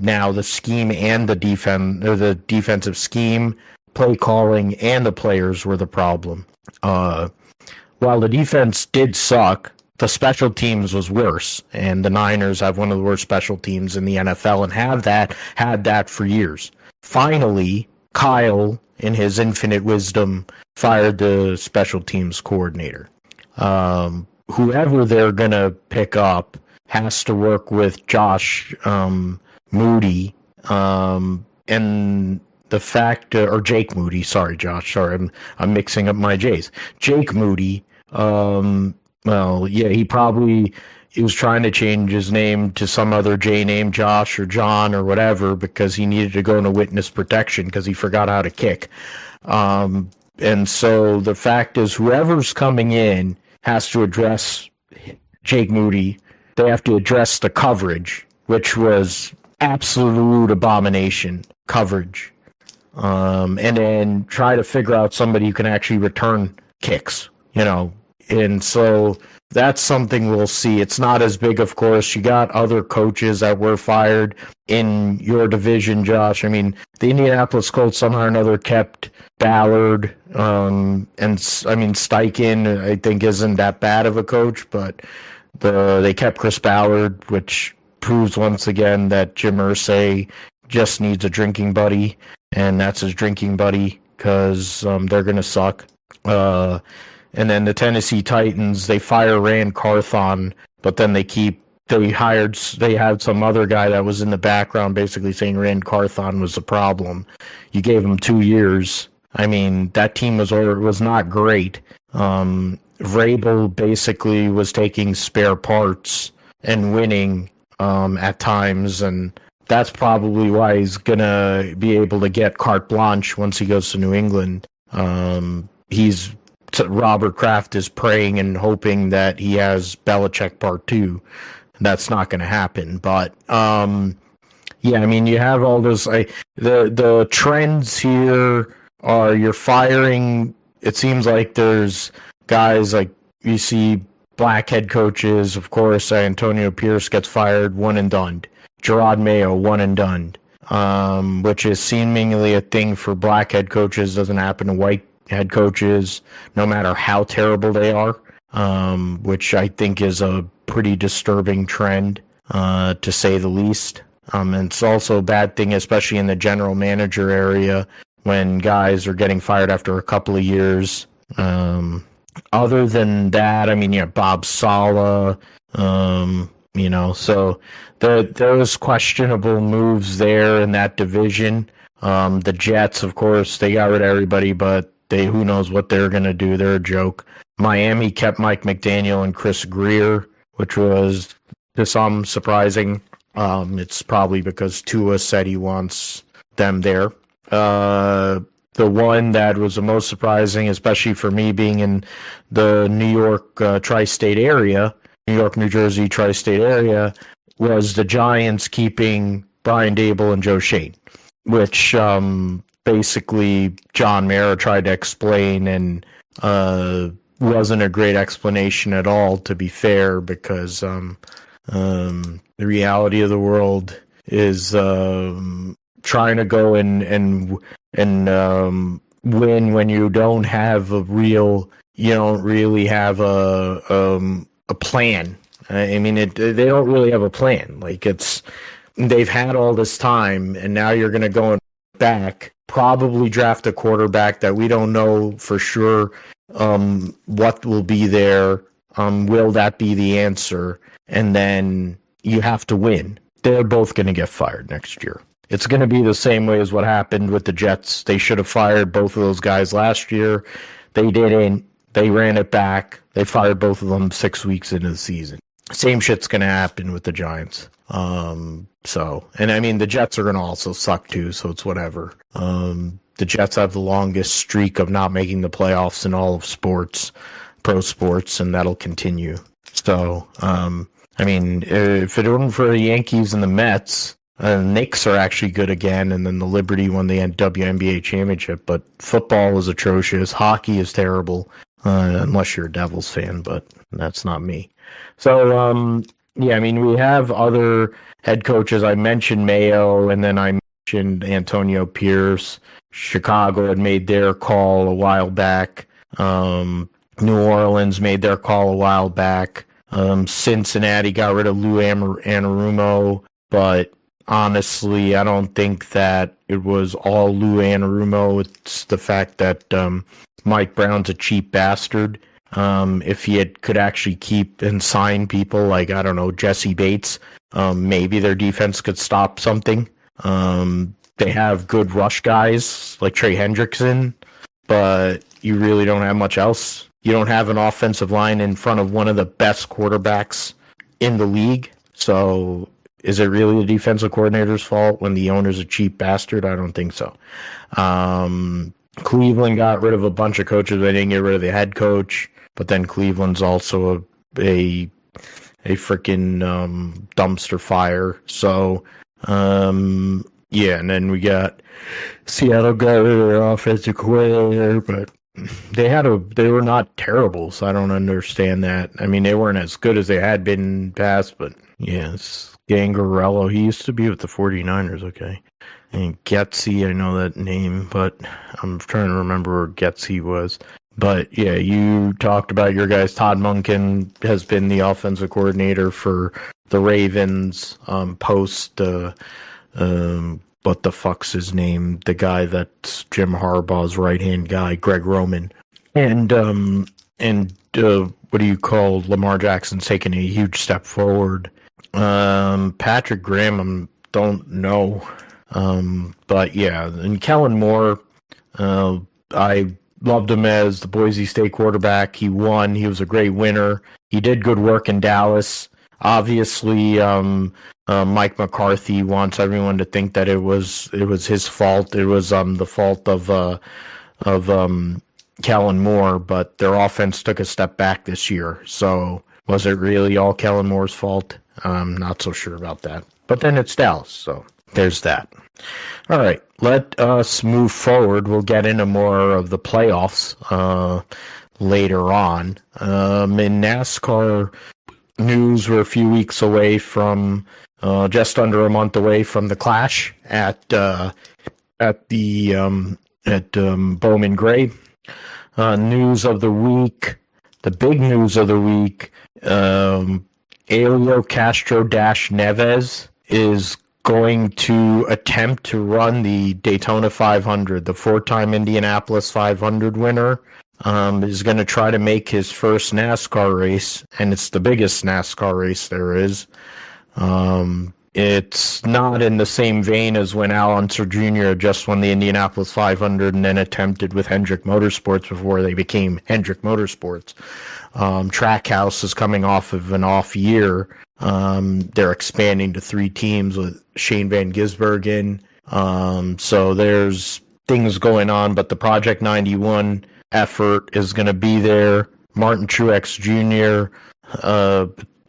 Speaker 2: now the scheme and the defensive scheme, play calling, and the players were the problem. While the defense did suck, the special teams was worse, and the Niners have one of the worst special teams in the NFL and had that for years. Finally, Kyle, in his infinite wisdom, fired the special teams coordinator. Whoever they're going to pick up has to work with Josh Moody, and the fact, or Jake Moody, sorry, Josh, sorry, I'm mixing up my J's. Jake Moody, well, yeah, he was trying to change his name to some other J name, Josh or John or whatever, because he needed to go into witness protection because he forgot how to kick. And so the fact is, whoever's coming in has to address Jake Moody. They have to address the coverage, which was absolute abomination coverage. And then try to figure out somebody who can actually return kicks, And so that's something we'll see. It's not as big, of course. You got other coaches that were fired in your division, Josh. I mean, the Indianapolis Colts somehow or another kept Ballard. And I mean, Steichen, I think, isn't that bad of a coach, but they kept Chris Ballard, which proves once again that Jim Irsay just needs a drinking buddy, and that's his drinking buddy because they're going to suck. And then the Tennessee Titans, they fire Rand Carthon, but then they had some other guy that was in the background basically saying Rand Carthon was the problem. You gave him 2 years. I mean, that team was not great. Vrabel basically was taking spare parts and winning at times, and that's probably why he's going to be able to get carte blanche once he goes to New England. He's Robert Kraft is praying and hoping that he has Belichick Part 2. That's not going to happen. But, yeah, I mean, you have all those. The trends here are you're firing. It seems like there's guys like you see black head coaches. Of course, Antonio Pierce gets fired, one and done. Gerard Mayo, one and done. Which is seemingly a thing for black head coaches. Doesn't happen to white head coaches, no matter how terrible they are. Which I think is a pretty disturbing trend, to say the least. And it's also a bad thing, especially in the general manager area, when guys are getting fired after a couple of years. Other than that, I mean, Bob Saleh, so there's questionable moves there in that division. The Jets, of course, they got rid of everybody, but who knows what they're going to do. They're a joke. Miami kept Mike McDaniel and Chris Greer, which was to some surprising. It's probably because Tua said he wants them there. The one that was the most surprising, especially for me being in the New York tri-state area, New York, New Jersey tri-state area, was the Giants keeping Brian Dable and Joe Shane, which basically John Mara tried to explain and wasn't a great explanation at all, to be fair, because the reality of the world is trying to go and win when you don't have you don't really have a plan. I mean, they don't really have a plan. Like, they've had all this time, and now you're going to go back, probably draft a quarterback that we don't know for sure what will be there. Will that be the answer? And then you have to win. They're both going to get fired next year. It's going to be the same way as what happened with the Jets. They should have fired both of those guys last year. They didn't. They ran it back. They fired both of them 6 weeks into the season. Same shit's going to happen with the Giants. And I mean, the Jets are going to also suck too, so it's whatever. The Jets have the longest streak of not making the playoffs in all of sports, pro sports, and that'll continue. So, I mean, if it weren't for the Yankees and the Mets, Knicks are actually good again, and then the Liberty won the WNBA championship, but football is atrocious. Hockey is terrible, unless you're a Devils fan, but that's not me. So, yeah, I mean, we have other head coaches. I mentioned Mayo, and then I mentioned Antonio Pierce. Chicago had made their call a while back. New Orleans made their call a while back. Cincinnati got rid of Lou Anarumo, but honestly, I don't think that it was all Lou Anarumo. It's the fact that Mike Brown's a cheap bastard. If he could actually keep and sign people like, I don't know, Jesse Bates, maybe their defense could stop something. They have good rush guys like Trey Hendrickson, but you really don't have much else. You don't have an offensive line in front of one of the best quarterbacks in the league. So is it really the defensive coordinator's fault when the owner's a cheap bastard? I don't think so. Cleveland got rid of a bunch of coaches. They didn't get rid of the head coach, but then Cleveland's also a freaking dumpster fire. So, yeah, and then we got Seattle got rid of their offensive coordinator, but they were not terrible, so I don't understand that. I mean, they weren't as good as they had been in the past, but yes, Gangarello, he used to be with the 49ers, okay. And Getsy, I know that name, but I'm trying to remember where Getsy was. But yeah, you talked about your guys. Todd Monken has been the offensive coordinator for the Ravens post what the fuck's his name? The guy that's Jim Harbaugh's right-hand guy, Greg Roman. And what do you call Lamar Jackson's taking a huge step forward. Patrick Graham, don't know. But yeah, and Kellen Moore, I loved him as the Boise State quarterback. He won. He was a great winner. He did good work in Dallas. Obviously, Mike McCarthy wants everyone to think that it was his fault. It was the fault of Kellen Moore, but their offense took a step back this year. So was it really all Kellen Moore's fault? I'm not so sure about that. But then it's Dallas, so there's that. All right, let us move forward. We'll get into more of the playoffs later on. In NASCAR news, we're a few weeks away from, just under a month away from the Clash at Bowman Gray. News of the week, the big news of the week, Helio Castro-Neves is going to attempt to run the Daytona 500. The four-time Indianapolis 500 winner is going to try to make his first NASCAR race, and it's the biggest NASCAR race there is. It's not in the same vein as when Al Unser Jr. just won the Indianapolis 500 and then attempted with Hendrick Motorsports before they became Hendrick Motorsports. Trackhouse is coming off of an off year. They're expanding to 3 teams with Shane Van Gisbergen. So there's things going on, but the Project 91 effort is going to be there. Martin Truex Jr.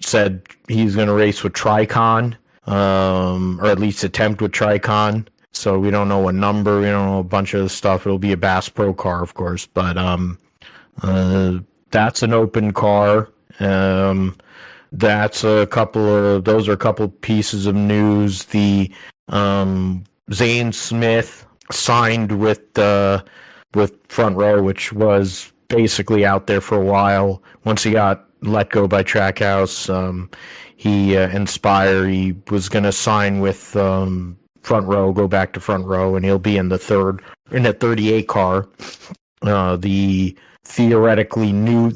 Speaker 2: Said he's going to race with Tricon. Or at least attempt with Tricon. So we don't know what number, we don't know a bunch of stuff. It'll be a Bass Pro car, of course, but that's an open car. Those are a couple pieces of news. The Zane Smith signed with Front Row, which was basically out there for a while. Once he got let go by Trackhouse, he was going to sign with Front Row, go back to Front Row, and he'll be in the 38 car. The theoretically new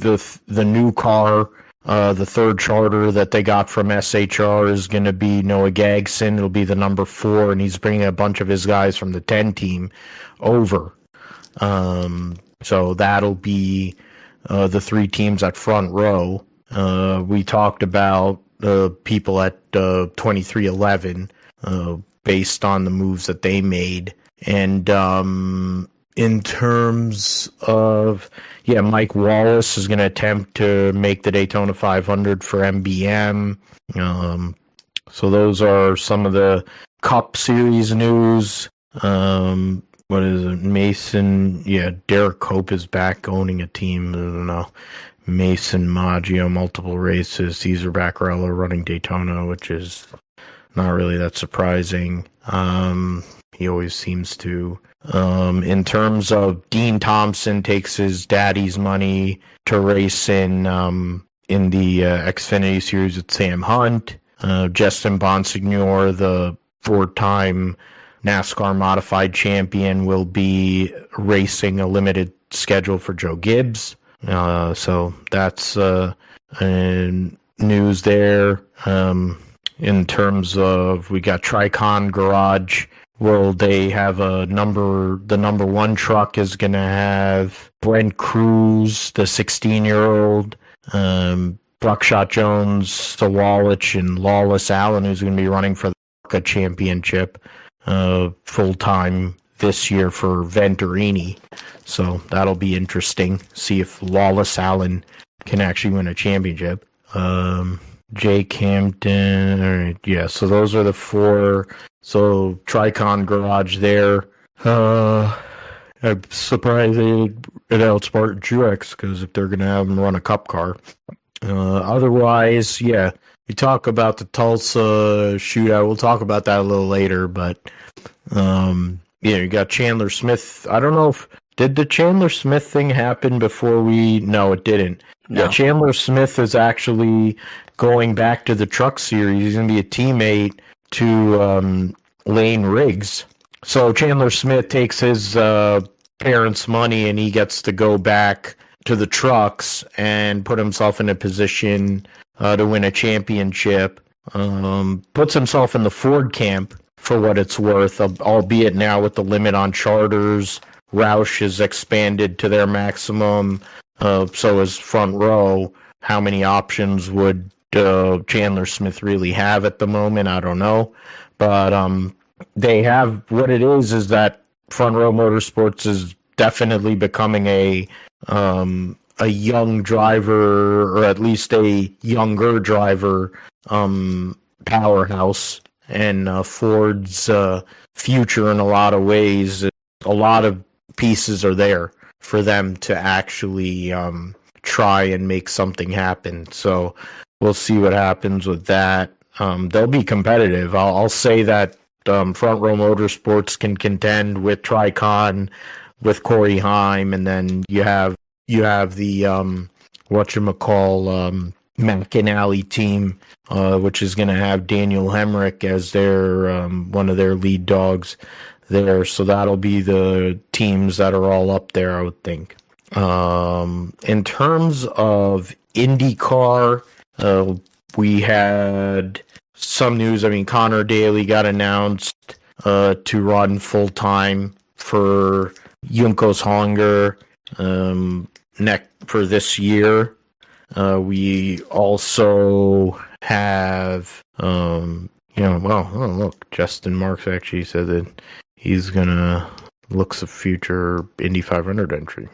Speaker 2: car, the third charter that they got from SHR is going to be Noah Gagson. It'll be the number 4, and he's bringing a bunch of his guys from the 10 team over. So that'll be the 3 teams at Front Row. We talked about the people at 2311 based on the moves that they made. And in terms of, Mike Wallace is going to attempt to make the Daytona 500 for MBM. So those are some of the Cup Series news. What is it? Mason, Derek Cope is back owning a team. I don't know. Mason Maggio, multiple races. Cesar Baccarello running Daytona, which is not really that surprising. He always seems to. In terms of Dean Thompson takes his daddy's money to race in the Xfinity Series with Sam Hunt. Justin Bonsignor, the 4-time NASCAR modified champion, will be racing a limited schedule for Joe Gibbs. So that's news there. In terms of, we got Tricon Garage. Well, they have the number 1 truck is going to have Brent Cruz, the 16-year-old, Buckshot Jones, Sawalich, and Lawless Allen, who's going to be running for the ARCA championship full-time this year for Venturini. So that'll be interesting. See if Lawless Allen can actually win a championship. Jake Hampton. All right, so those are the 4. So Tricon Garage there. I'm surprised they announced Martin Truex, because if they're going to have him run a Cup car. Otherwise, we talk about the Tulsa Shootout. We'll talk about that a little later, but you got Chandler Smith. I don't know did the Chandler Smith thing happen before No, it didn't.
Speaker 1: No.
Speaker 2: Yeah, Chandler Smith is actually going back to the Truck Series. He's going to be a teammate to Lane Riggs. So Chandler Smith takes his parents' money and he gets to go back to the trucks and put himself in a position to win a championship. Puts himself in the Ford camp for what it's worth, albeit now with the limit on charters. Roush is expanded to their maximum. So is Front Row. How many options would Chandler Smith really have at the moment? I don't know. But they have, what it is that Front Row Motorsports is definitely becoming a a young driver, or at least a younger driver, powerhouse, and Ford's future in a lot of ways. A lot of pieces are there for them to actually try and make something happen. So we'll see what happens with that. They'll be competitive. I'll say that Front Row Motorsports can contend with Tricon, with Corey Heim, and then you have the whatchamacall McAnally team, which is going to have Daniel Hemrick as their one of their lead dogs there. So that'll be the teams that are all up there, I would think. In terms of IndyCar, we had some news. I mean, Connor Daly got announced to run full time for Juncos Honger for this year. We also have, look, Justin Marks actually said that he's gonna looks a future Indy 500 entry.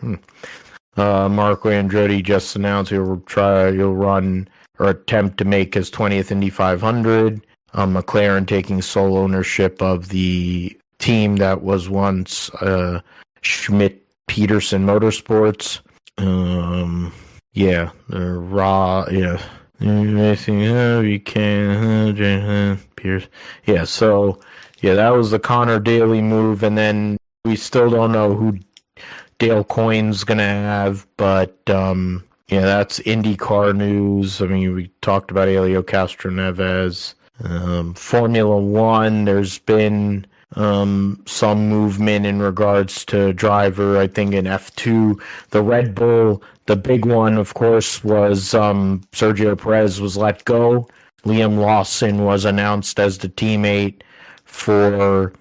Speaker 2: Marco Andretti just announced he'll run or attempt to make his 20th Indy 500. McLaren taking sole ownership of the team that was once Schmidt Peterson Motorsports. We can Pierce. Yeah, so that was the Connor Daly move, and then we still don't know who Dale Coyne's gonna have, but that's IndyCar news. I mean, we talked about Helio Castroneves. Formula One, there's been some movement in regards to driver. I think in F2, the Red Bull, the big one, of course, was Sergio Perez was let go. Liam Lawson was announced as the teammate for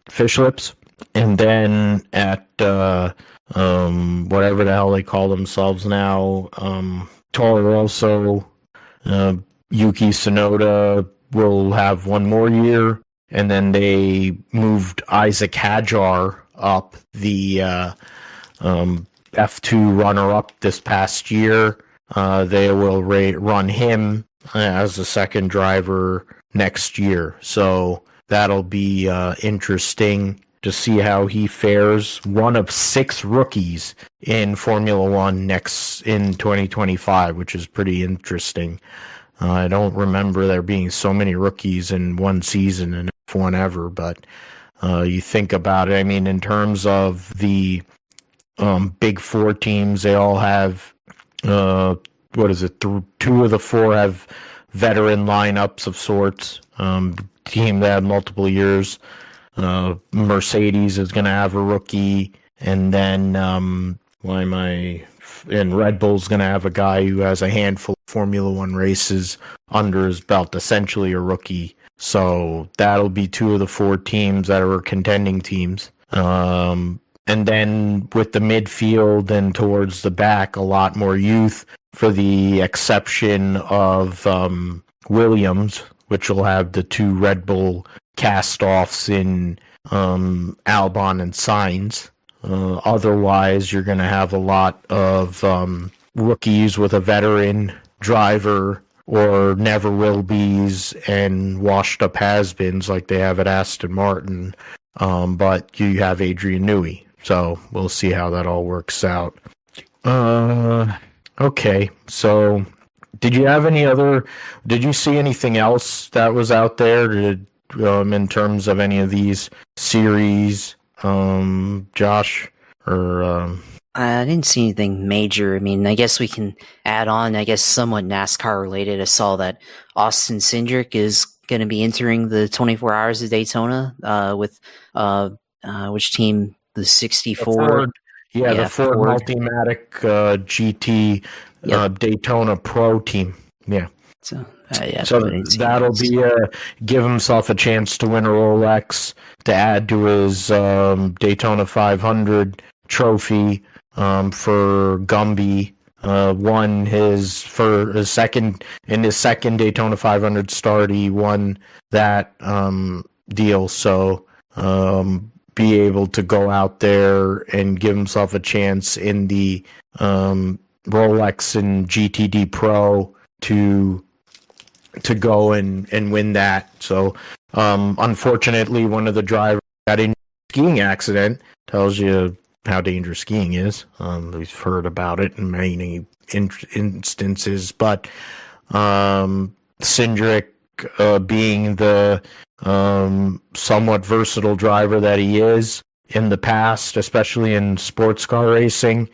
Speaker 2: Fish Lips. And then at whatever the hell they call themselves now, Toro Rosso, Yuki Tsunoda will have one more year. And then they moved Isaac Hadjar up, the F2 runner-up this past year. They will run him as the second driver next year. So that'll be interesting to see how he fares. One of 6 rookies in Formula One in 2025, which is pretty interesting. I don't remember there being so many rookies in one season in F1 ever, but you think about it. I mean, in terms of the big 4 teams, they all have, 2 of the 4 have veteran lineups of sorts. Team that had multiple years. Mercedes is going to have a rookie, and then and Red Bull's going to have a guy who has a handful of Formula One races under his belt, essentially a rookie. So that'll be 2 of the 4 teams that are contending teams. And then with the midfield and towards the back, a lot more youth, for the exception of Williams, which will have the 2 Red Bull cast-offs in Albon and Sainz. Otherwise, you're going to have a lot of rookies with a veteran driver, or never will be's, and washed-up has-beens like they have at Aston Martin. But you have Adrian Newey, so we'll see how that all works out. Okay, so did you see anything else that was out there in terms of any of these series, Josh? Or
Speaker 1: I didn't see anything major. I mean, I guess we can add on, somewhat NASCAR related. I saw that Austin Cindric is going to be entering the 24 Hours of Daytona with which team? The 64.
Speaker 2: The Ford Multimatic GT Daytona Pro team. Yeah.
Speaker 1: So
Speaker 2: that'll be give himself a chance to win a Rolex to add to his Daytona 500 trophy for Gumby. Won his second Daytona 500 start. He won that deal. So be able to go out there and give himself a chance in the Rolex and GTD Pro to go and win that. So unfortunately, one of the drivers got in a skiing accident. Tells you how dangerous skiing is. We've heard about it in many instances, but Cindric, being the somewhat versatile driver that he is in the past, especially in sports car racing,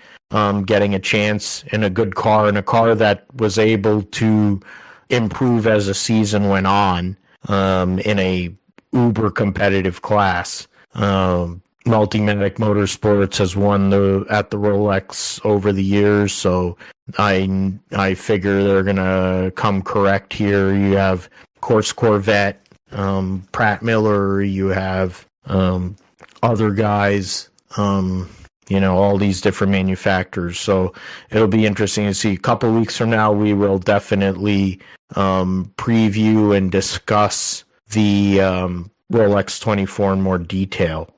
Speaker 2: getting a chance in a good car, in a car that was able to improve as the season went on, in a uber competitive class. Multimatic Motorsports has won at the Rolex over the years, so I figure they're gonna come correct here. You have, of course, Corvette, Pratt Miller. You have other guys. All these different manufacturers. So it'll be interesting to see. A couple weeks from now, we will definitely preview and discuss the Rolex 24 in more detail,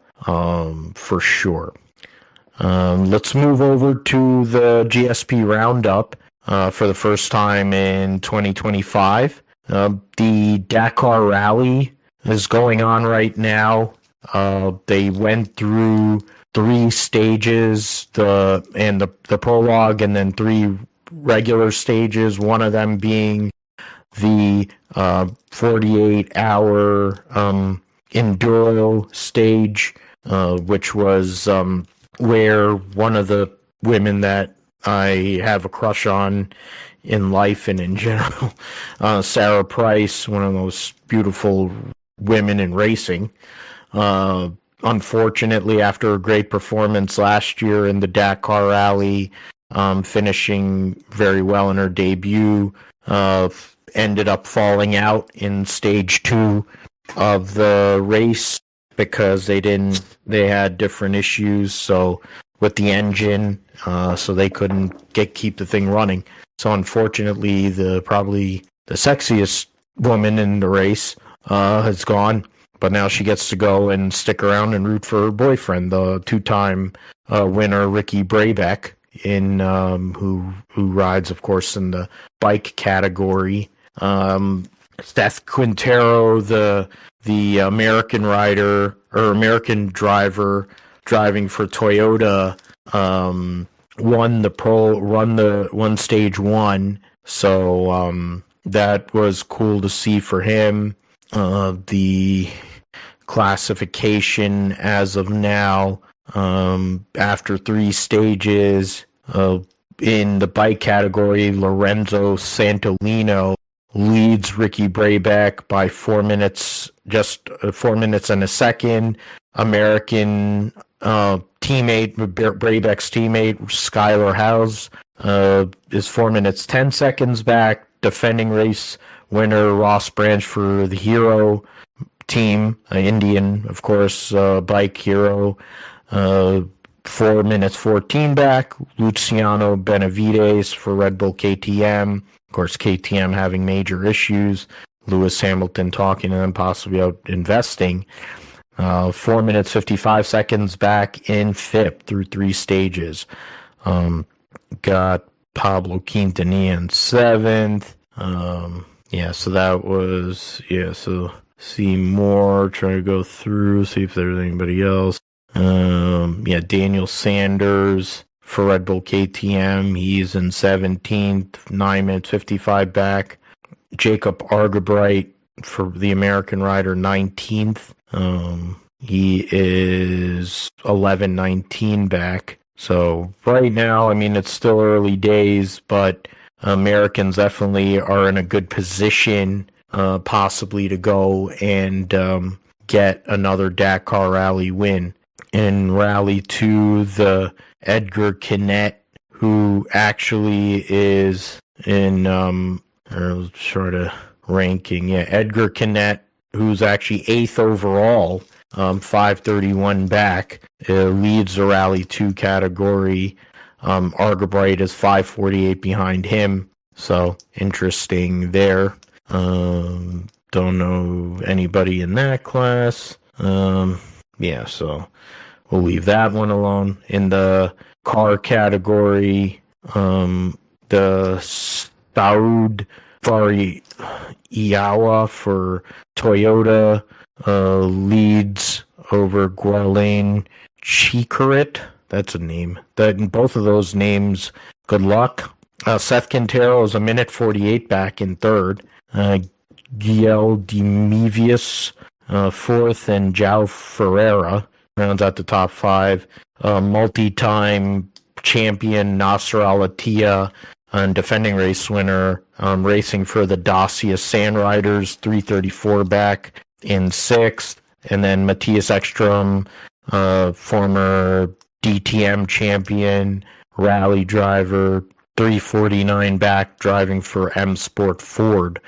Speaker 2: for sure. Let's move over to the GSP Roundup for the first time in 2025. The Dakar Rally is going on right now. They went through 3 stages, the prologue, and then 3 regular stages, one of them being the 48-hour enduro stage, which was where one of the women that I have a crush on in life and in general, Sarah Price, one of those beautiful women in racing, unfortunately, after a great performance last year in the Dakar Rally, finishing very well in her debut, ended up falling out in stage 2 of the race because they had different issues with the engine, so they couldn't keep the thing running. So unfortunately, probably the sexiest woman in the race has gone. But now she gets to go and stick around and root for her boyfriend, the 2-time winner Ricky Brabec, who rides, of course, in the bike category. Seth Quintero, the American rider or American driver driving for Toyota, won stage 1. So that was cool to see for him. The classification as of now, after 3 stages, in the bike category, Lorenzo Santolino leads Ricky Brabec by 4 minutes, just 4 minutes and a second. American teammate, Brabec's teammate, Skylar House, is 4 minutes 10 seconds back. Defending race winner Ross Branch for the Hero team, Indian, of course, bike Hero, 4 minutes 14 back. Luciano Benavides for Red Bull KTM. Of course, KTM having major issues. Lewis Hamilton talking to them, possibly out investing. 4 minutes 55 seconds back in 5th through 3 stages. Got Pablo Quintanilla in 7th. So that was, so see more, try to go through, see if there's anybody else. Daniel Sanders for Red Bull KTM, he's in 17th, 9 minutes 55 back. Jacob Argabright for the American rider, 19th. He is 11:19 back. So right now, it's still early days, but Americans definitely are in a good position, possibly to go and get another Dakar Rally win. In Rally 2, the Edgar Kinnett, who actually is in sort of ranking, Edgar Kinnett, who's actually 8th overall, 531 back, leads the Rally 2 category. Argabright is 548 behind him, so interesting there. Don't know anybody in that class. yeah, so we'll leave that one alone. In the car category, the Saud Fari Iawa for Toyota leads over Gualain Chikarit. That's a name. In both of those names, good luck. Seth Quintero is a minute 48 back in third. Giel Demivius fourth, and João Ferreira rounds out the top five. Multi-time champion Nasser Al-Attiyah and defending race winner racing for the Dacia Sandriders, 334 back in sixth. And then Matthias Ekstrom, former DTM champion, rally driver, 349 back, driving for M Sport Ford.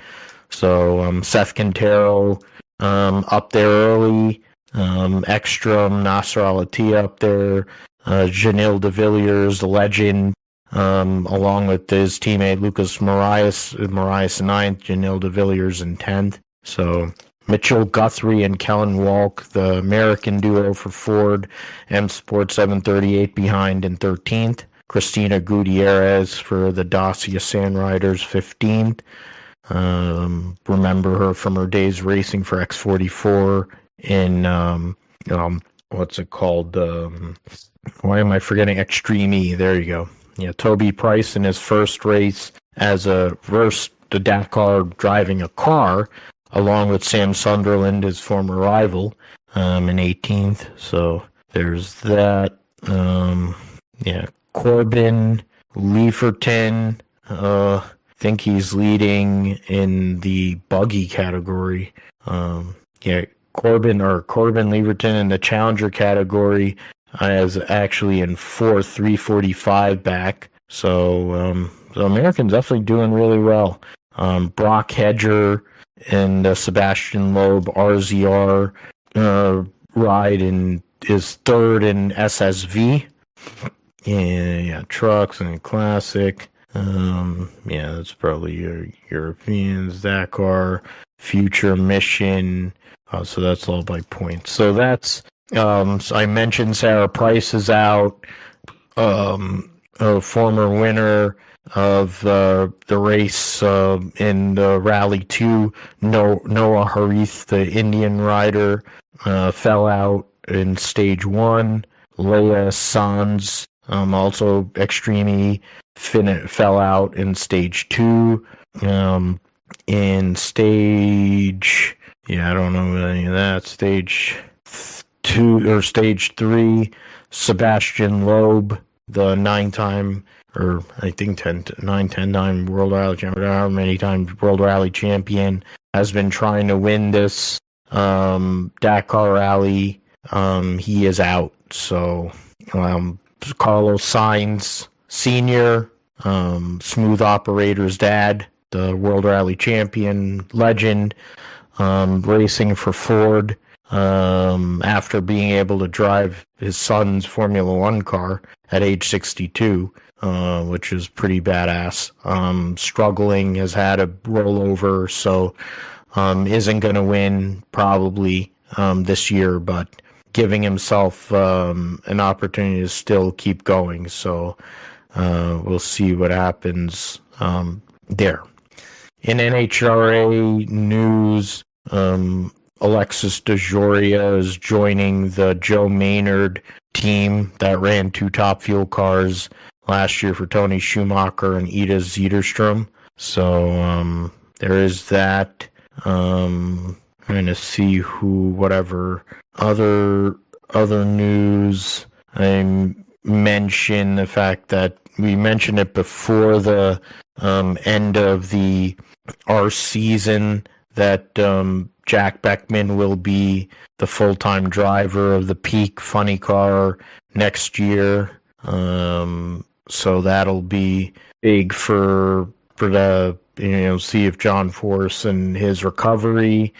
Speaker 2: So Seth Quintero up there early, Ekstrom, Nasser Al-Attiyah up there, Janil de Villiers, the legend, along with his teammate Lucas Marias in ninth, Janil de Villiers in 10th. So Mitchell Guthrie and Kellen Walk, the American duo for Ford, M Sport 738 behind in 13th. Christina Gutierrez for the Dacia Sandriders, 15th. Remember her from her days racing for X44 in, what's it called? Why am I forgetting? Extreme E. There you go. Yeah, Toby Price in his first race as the Dakar driving a car, along with Sam Sunderland, his former rival, in 18th. So there's that. Yeah, Corbin Leiferton, I think he's leading in the buggy category. Yeah, Corbin Leiferton in the challenger category is actually in fourth, 345 back. So the Americans definitely doing really well. Brock Hedger and Sebastian Loeb RZR ride is third in SSV. Yeah, trucks and classic. Yeah, that's probably your Europeans, Dakar, Future Mission. So that's all by points. So that's, so I mentioned Sarah Price is out, a former winner of the race in the Rally 2, Noah Harith, the Indian rider, fell out in stage 1. Leia Sanz, also Extreme, fell out in stage 2. In stage, I don't know any of that. Stage 2 or stage 3, Sebastian Loeb, the 9-time, or I think 10-time World Rally Champion, however many times World Rally Champion, has been trying to win this Dakar Rally. He is out. So Carlos Sainz Sr., smooth operator's dad, the World Rally Champion legend, racing for Ford after being able to drive his son's Formula One car at age 62, which is pretty badass. Struggling, has had a rollover, so isn't going to win probably this year, but giving himself an opportunity to still keep going. So we'll see what happens there. In NHRA news, Alexis DeJoria is joining the Joe Maynard team that ran 2 Top Fuel cars last year for Tony Schumacher and Ida Zederstrom. So there is that. Trying to see whatever other news. I mentioned the fact that we mentioned it before the end of our season that Jack Beckman will be the full-time driver of the Peak Funny Car next year. So that'll be big for the, see if John Force and his recovery.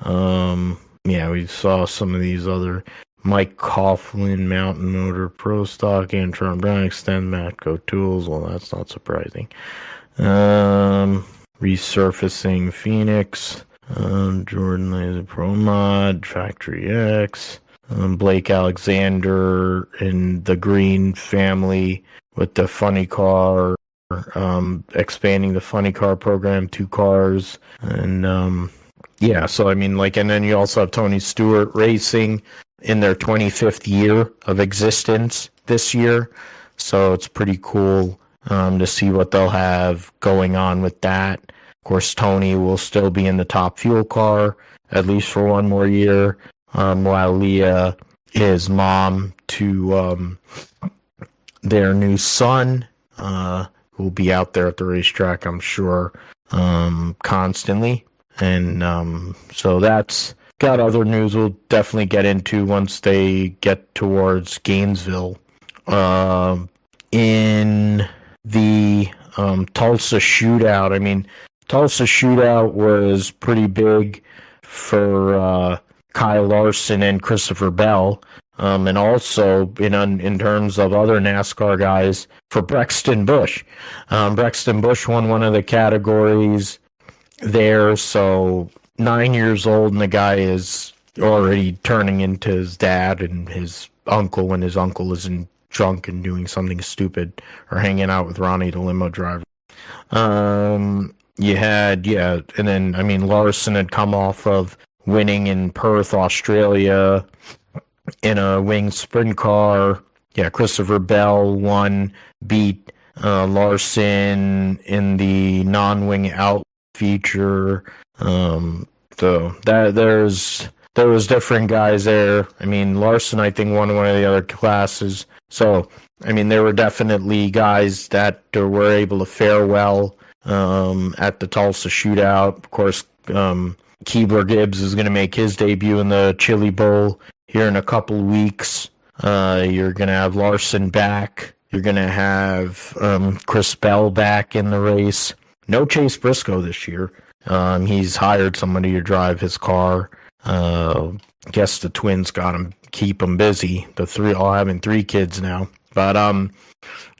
Speaker 2: We saw some of these other Mike Coughlin, Mountain Motor, Pro Stock, Antron Brown, Extend, Matco Tools. Well, that's not surprising. Resurfacing Phoenix, Jordan Laser Pro Mod, Factory X, Blake Alexander and the Green family with the funny car, expanding the funny car program, 2 cars. And yeah, so I mean, like, and then you also have Tony Stewart Racing in their 25th year of existence this year. So it's pretty cool to see what they'll have going on with that. Of course, Tony will still be in the Top Fuel car, at least for one more year, while Leah is mom to their new son, who will be out there at the racetrack, I'm sure, constantly. And so that's got other news we'll definitely get into once they get towards Gainesville. In the Tulsa Shootout, I mean, Tulsa Shootout was pretty big for Kyle Larson and Christopher Bell, and also in terms of other NASCAR guys, for Brexton Busch. Brexton Busch won one of the categories there, so 9 years old, and the guy is already turning into his dad and his uncle when his uncle isn't drunk and doing something stupid or hanging out with Ronnie the limo driver. You had, and then, I mean, Larson had come off of winning in Perth, Australia in a winged sprint car. Yeah, Christopher Bell beat Larson in the non-wing out feature. So there was different guys there. I mean, Larson, I think, won one of the other classes. So, I mean, there were definitely guys that were able to fare well at the Tulsa Shootout. Of course, Keebler Gibbs is going to make his debut in the Chili Bowl here in a couple weeks. You're going to have Larson back. You're going to have Chris Bell back in the race. No Chase Briscoe this year. He's hired somebody to drive his car. Guess the twins keep him busy. The three all having 3 kids now. But other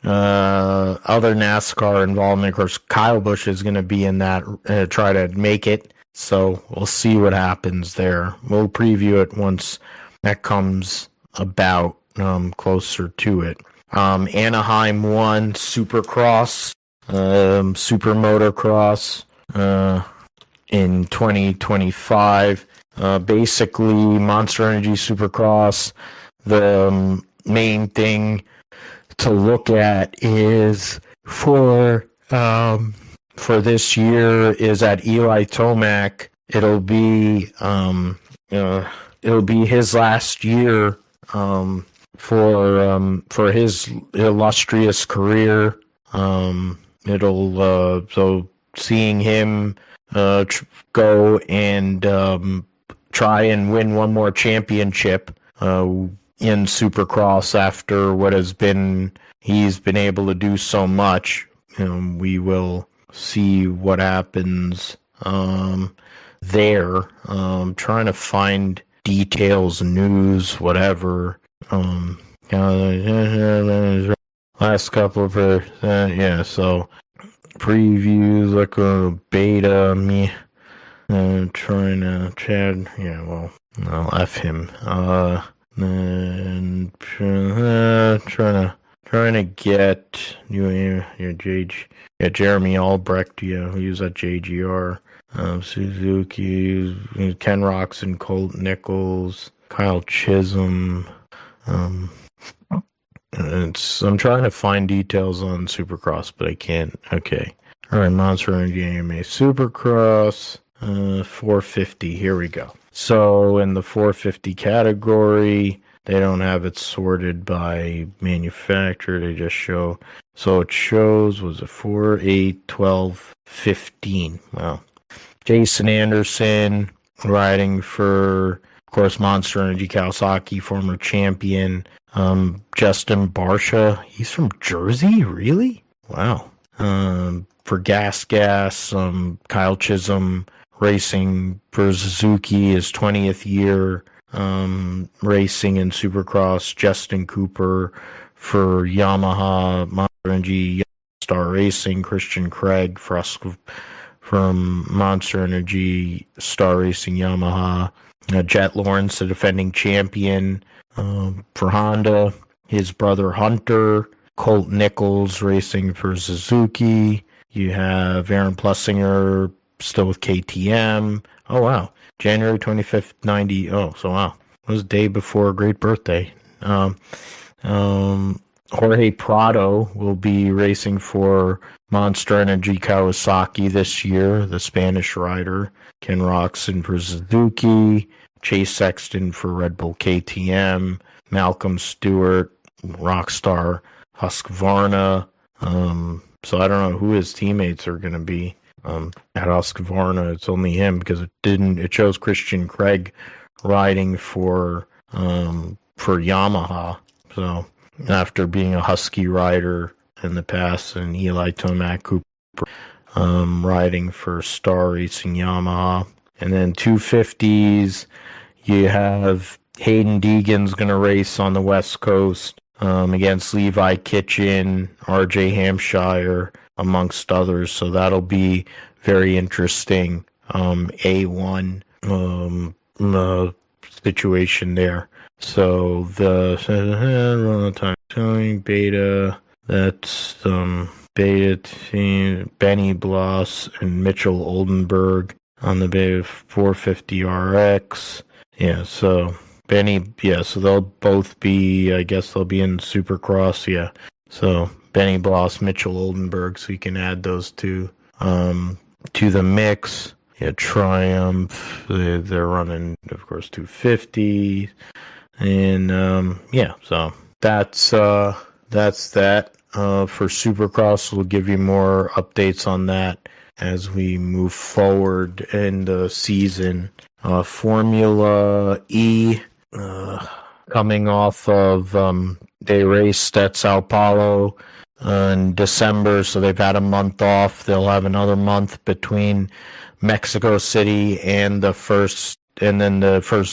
Speaker 2: NASCAR involvement, of course, Kyle Busch is going to be in that, try to make it. So we'll see what happens there. We'll preview it once that comes about, closer to it. Anaheim won Supercross, Super Motocross, in 2025. Basically, Monster Energy Supercross, the main thing to look at is for this year is at Eli Tomac. It'll be his last year for his illustrious career. So seeing him go and try and win one more championship in Supercross after he's been able to do so much. We will see what happens there. Trying to find details, news, whatever. Last couple of so previews, like a beta, me trying to Chad, no, F him. And trying to get your Jeremy Albrecht, he was at JGR. Suzuki, Ken Roczen, Colt Nichols, Kyle Chisholm. I'm trying to find details on Supercross, but I can't. Okay. All right, Monster Energy AMA Supercross, 450. Here we go. So in the 450 category, they don't have it sorted by manufacturer. They just show. So it shows, was it 4, 8, 12, 15. Wow. Jason Anderson riding for, of course, Monster Energy Kawasaki, former champion. Justin Barsha, he's from Jersey? Really? Wow. For Gas, Kyle Chisholm racing for Suzuki, his 20th year racing in Supercross. Justin Cooper for Yamaha, Monster Energy Star Racing. Christian Craig from Monster Energy Star Racing Yamaha. Jet Lawrence, the defending champion for Honda. His brother Hunter, Colt Nichols racing for Suzuki. You have Aaron Plessinger still with KTM. Oh, wow. January 25th, 90. Oh, so wow. It was the day before a great birthday. Jorge Prado will be racing for Monster Energy Kawasaki this year, the Spanish rider. Ken Roczen for Suzuki. Chase Sexton for Red Bull KTM. Malcolm Stewart, Rockstar Husqvarna. So I don't know who his teammates are going to be at Husqvarna. It's only him because it shows Christian Craig riding for Yamaha. So after being a Husky rider in the past, and Eli Tomac Cooper riding for Star Racing Yamaha. And then 250s, you have Hayden Deegan's going to race on the West Coast against Levi Kitchen, RJ Hampshire, amongst others. So that'll be very interesting. A1 situation there. So the time beta, that's beta team, Benny Bloss and Mitchell Oldenburg on the beta 450 RX. Yeah, so so they'll both be, I guess they'll be in Supercross, yeah. So Benny Bloss, Mitchell Oldenburg, so you can add those two to the mix. Yeah, Triumph, they're running, of course, 250. And so that's that for Supercross. We'll give you more updates on that as we move forward in the season. Formula E, coming off of they raced at Sao Paulo in December, so they've had a month off. They'll have another month between Mexico City and the first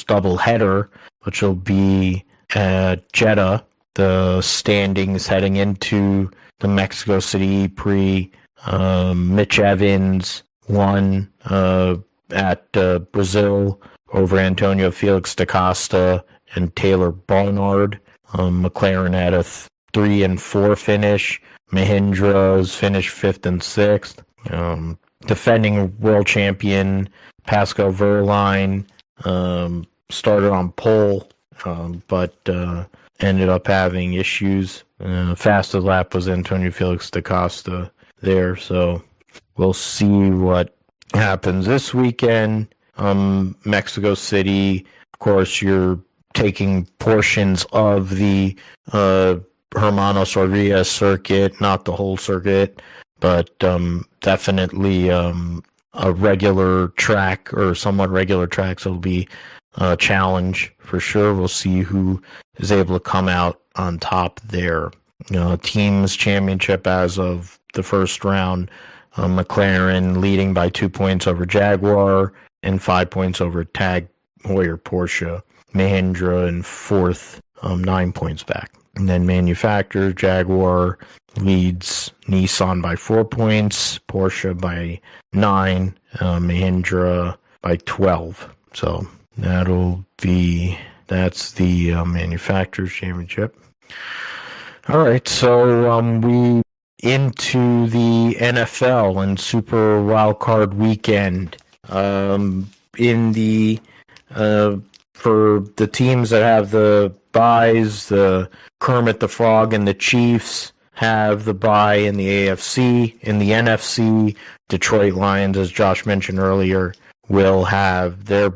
Speaker 2: double header, which will be at Jeddah. The standings heading into the Mexico City E-Prix. Mitch Evans won at Brazil over Antonio Felix da Costa and Taylor Barnard. McLaren had a 3 and 4 finish. Mahindra's finished 5th and 6th. Defending world champion Pascal Wehrlein started on pole, but ended up having issues. Fastest lap was Antonio Felix da Costa there, so we'll see what happens this weekend. Mexico City, of course, you're taking portions of the Hermanos Orvilla circuit, not the whole circuit, but definitely a regular track or somewhat regular track, so it'll be a challenge for sure. We'll see who is able to come out on top there. Teams championship as of the first round, McLaren leading by 2 points over Jaguar and 5 points over Tag Heuer Porsche. Mahindra in fourth, 9 points back. And then manufacturer, Jaguar leads Nissan by 4 points, Porsche by 9, Mahindra by 12. So that's the manufacturers championship. All right, so we into the NFL and Super Wildcard Weekend. In the for the teams that have the buys, the Kermit the Frog and the Chiefs have the bye in the AFC. In the NFC, Detroit Lions, as Josh mentioned earlier, will have the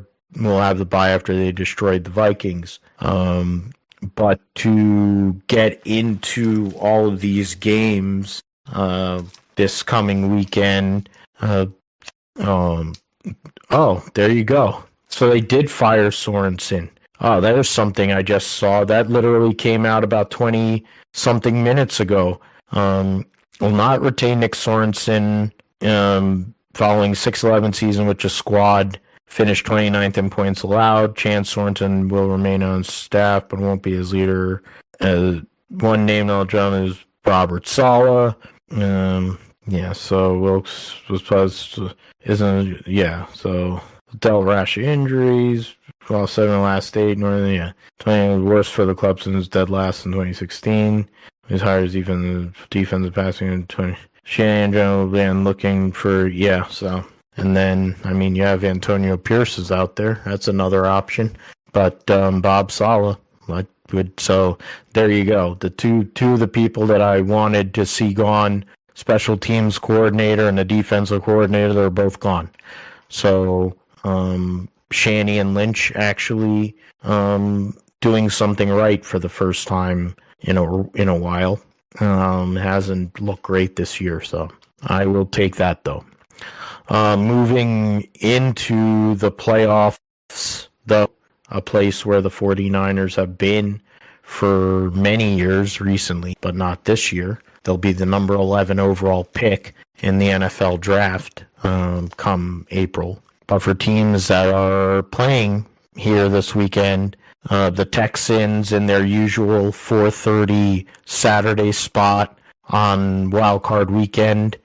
Speaker 2: bye after they destroyed the Vikings. But to get into all of these games this coming weekend, there you go. So they did fire Sorensen. Oh, that was something I just saw. That literally came out about 20-something minutes ago. Will not retain Nick Sorensen following 6-11 season with the squad. Finished 29th in points allowed. Chance Sorensen will remain on staff, but won't be his leader. One name I'll jump is Robert Saleh. So Wilkes was isn't. Yeah, so dealt rash of injuries. Well, 7 last 8. Northern, yeah. 20 worst for the club since dead last in 2016. His hires defensive passing in 20. Shanahan general been looking for, yeah, so. And then, I mean, you have Antonio Pierce is out there. That's another option. But Bob Saleh, so there you go. The two of the people that I wanted to see gone, special teams coordinator and the defensive coordinator, they're both gone. So Shanny and Lynch actually doing something right for the first time in a while. Hasn't looked great this year, so I will take that though. Moving into the playoffs, though, a place where the 49ers have been for many years recently, but not this year. They'll be the number 11 overall pick in the NFL draft come April. But for teams that are playing here this weekend, the Texans in their usual 4:30 Saturday spot on Wild Card Weekend,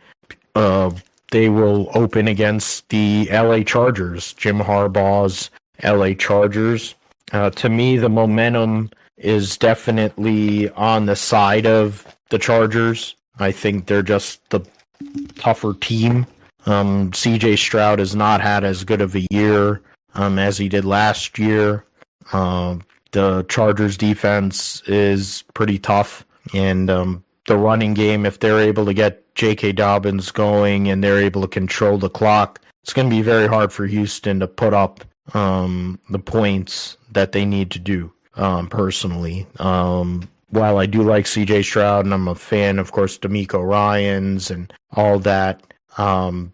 Speaker 2: they will open against the LA Chargers, Jim Harbaugh's LA Chargers. To me, the momentum is definitely on the side of the Chargers. I think they're just the tougher team. CJ Stroud has not had as good of a year as he did last year. The Chargers defense is pretty tough, and the running game, if they're able to get J.K. Dobbins going and they're able to control the clock, it's going to be very hard for Houston to put up the points that they need to do, personally. While I do like C.J. Stroud and I'm a fan, of course, DeMeco Ryans and all that, I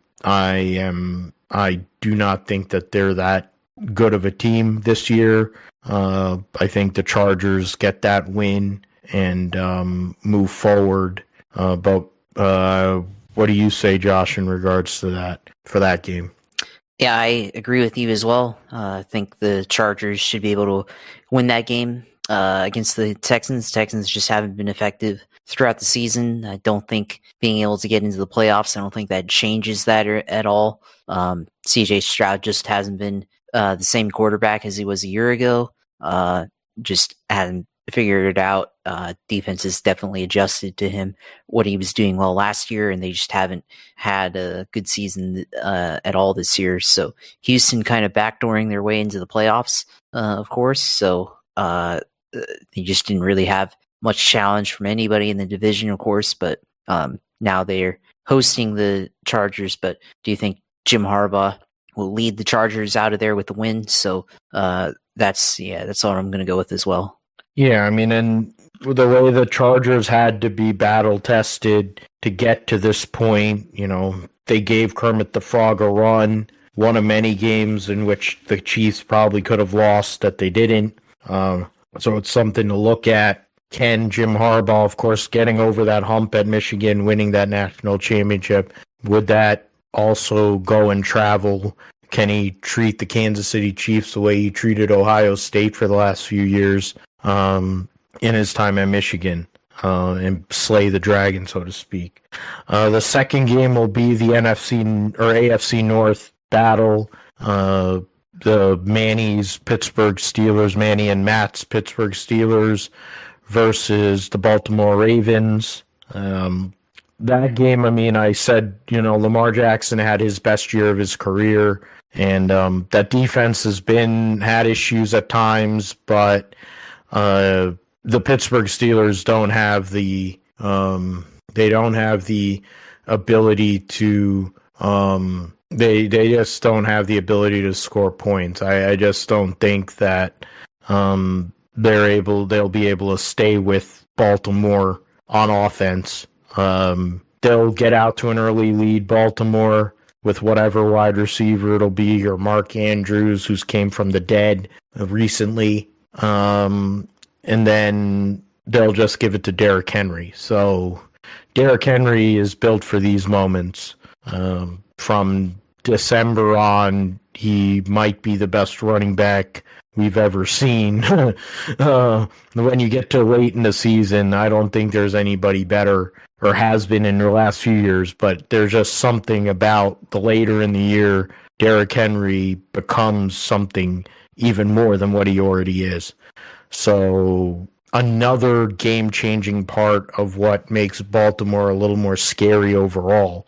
Speaker 2: do not think that they're that good of a team this year. I think the Chargers get that win and move forward. But what do you say, Josh, in regards to that for that game?
Speaker 1: Yeah, I agree with you as well. I think the Chargers should be able to win that game against the Texans. Texans just haven't been effective throughout the season. I don't think being able to get into the playoffs, I don't think that changes that at all. CJ Stroud just hasn't been the same quarterback as he was a year ago. Just hasn't figured it out. Defense has definitely adjusted to him, what he was doing well last year, and they just haven't had a good season at all this year. So Houston kind of backdooring their way into the playoffs, of course. So they just didn't really have much challenge from anybody in the division, of course. But now they're hosting the Chargers. But do you think Jim Harbaugh will lead the Chargers out of there with the win? So that's what I'm going to go with as well.
Speaker 2: Yeah, I mean, and the way the Chargers had to be battle tested to get to this point, they gave Kermit the Frog a run, one of many games in which the Chiefs probably could have lost that they didn't. So it's something to look at. Can Jim Harbaugh, of course, getting over that hump at Michigan, winning that national championship, would that also go and travel? Can he treat the Kansas City Chiefs the way he treated Ohio State for the last few years in his time at Michigan and slay the dragon, so to speak? The second game will be the NFC or AFC North battle. The Manny's Pittsburgh Steelers, Manny and Matt's Pittsburgh Steelers versus the Baltimore Ravens. That game, I mean, I said, Lamar Jackson had his best year of his career, and that defense has had issues at times, but the Pittsburgh Steelers don't have the ability to they just don't have the ability to score points. I just don't think that they'll be able to stay with Baltimore on offense. They'll get out to an early lead, Baltimore, with whatever wide receiver it'll be, or Mark Andrews, who's came from the dead recently. And then they'll just give it to Derrick Henry. So Derrick Henry is built for these moments. From December on, he might be the best running back we've ever seen. When you get to late in the season, I don't think there's anybody better, or has been in the last few years, but there's just something about the later in the year, Derrick Henry becomes something even more than what he already is. So another game-changing part of what makes Baltimore a little more scary overall,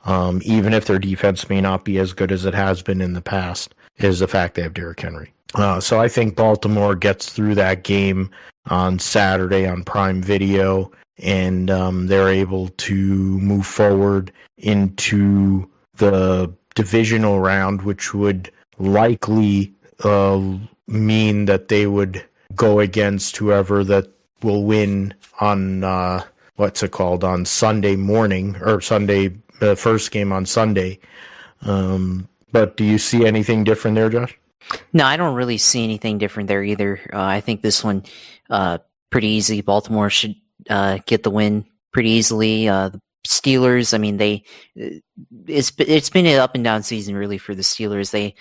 Speaker 2: even if their defense may not be as good as it has been in the past, is the fact they have Derrick Henry. So I think Baltimore gets through that game on Saturday on Prime Video, and they're able to move forward into the divisional round, which would likely mean that they would go against whoever that will win on on Sunday morning, or Sunday, the first game on Sunday. But do you see anything different there, Josh?
Speaker 1: No, I don't really see anything different there either. I think this one pretty easy. Baltimore should get the win pretty easily. The Steelers, I mean, it's been an up and down season really for the Steelers. They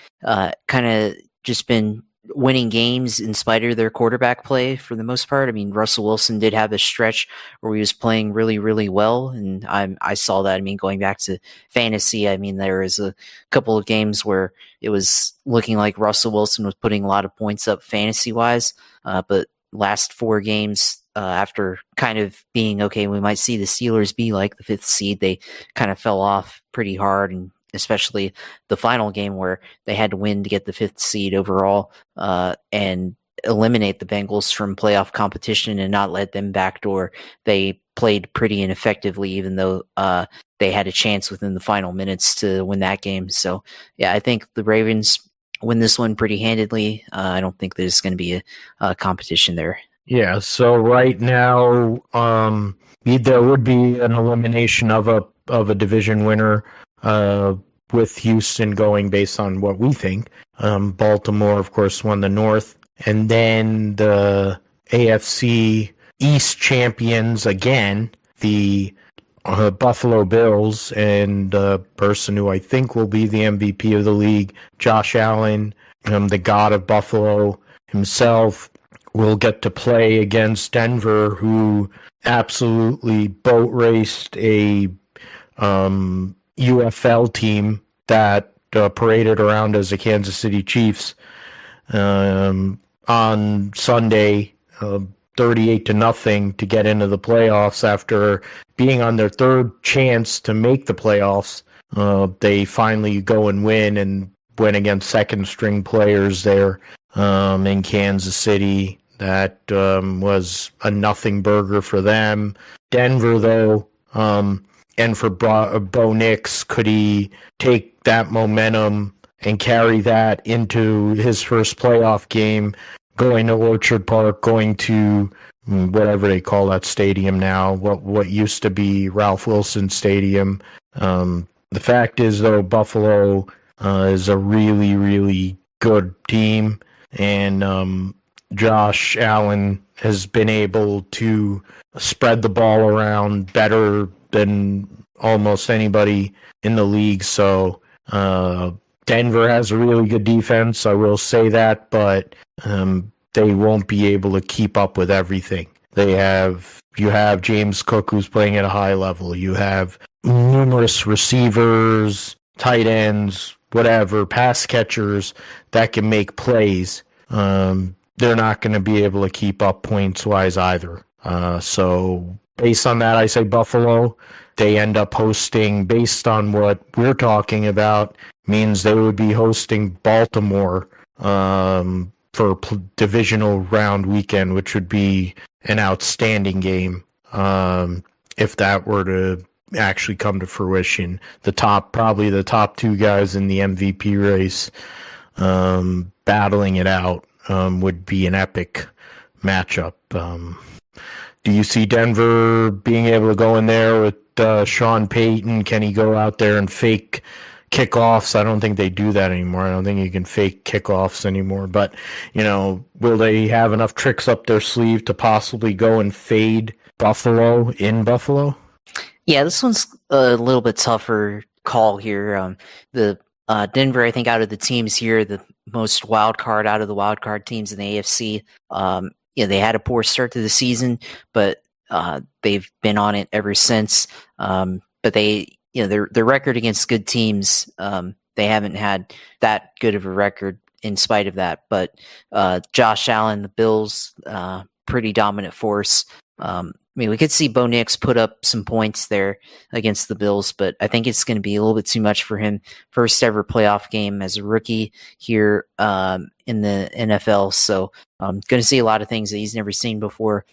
Speaker 1: kind of just been winning games in spite of their quarterback play for the most part. I mean, Russell Wilson did have a stretch where he was playing really, really well, and I saw that. I mean, going back to fantasy, I mean, there was a couple of games where it was looking like Russell Wilson was putting a lot of points up fantasy-wise, but last 4 games, after kind of being, okay, we might see the Steelers be like the 5th seed, they kind of fell off pretty hard, and especially the final game where they had to win to get the 5th seed overall and eliminate the Bengals from playoff competition and not let them backdoor. They played pretty ineffectively, even though they had a chance within the final minutes to win that game. So, yeah, I think the Ravens win this one pretty handedly. I don't think there's going to be a competition there.
Speaker 2: Yeah, so right now there would be an elimination of a division winner with Houston going based on what we think. Baltimore, of course, won the North. And then the AFC East champions again, the Buffalo Bills, and the person who I think will be the MVP of the league, Josh Allen, the god of Buffalo himself, will get to play against Denver, who absolutely boat raced a UFL team that paraded around as the Kansas City Chiefs on Sunday, 38-0 to get into the playoffs after being on their 3rd chance to make the playoffs. They finally go and win against second-string players there in Kansas City. That was a nothing burger for them. Denver, though, and for Bo Nix, could he take that momentum and carry that into his first playoff game, going to Orchard Park, going to whatever they call that stadium now, what used to be Ralph Wilson Stadium. The fact is, though, Buffalo is a really, really good team, and Josh Allen has been able to spread the ball around better than almost anybody in the league. So Denver has a really good defense, I will say that, but they won't be able to keep up with everything. You have James Cook, who's playing at a high level. You have numerous receivers, tight ends, whatever, pass catchers that can make plays. They're not going to be able to keep up points-wise either. So based on that, I say Buffalo. They end up hosting, based on what we're talking about, means they would be hosting Baltimore for divisional round weekend, which would be an outstanding game if that were to actually come to fruition. Probably the top 2 guys in the MVP race battling it out would be an epic matchup. Do you see Denver being able to go in there with Sean Payton? Can he go out there and fake kickoffs? I don't think they do that anymore. I don't think you can fake kickoffs anymore. But, will they have enough tricks up their sleeve to possibly go and fade Buffalo in Buffalo?
Speaker 1: Yeah, this one's a little bit tougher call here. The Denver, I think, out of the teams here, the most wild card out of the wild card teams in the AFC. They had a poor start to the season, but they've been on it ever since. But they, their record against good teams they haven't had that good of a record in spite of that. But Josh Allen, the Bills, pretty dominant force. We could see Bo Nix put up some points there against the Bills, but I think it's going to be a little bit too much for him. First ever playoff game as a rookie here in the NFL. So I'm going to see a lot of things that he's never seen before.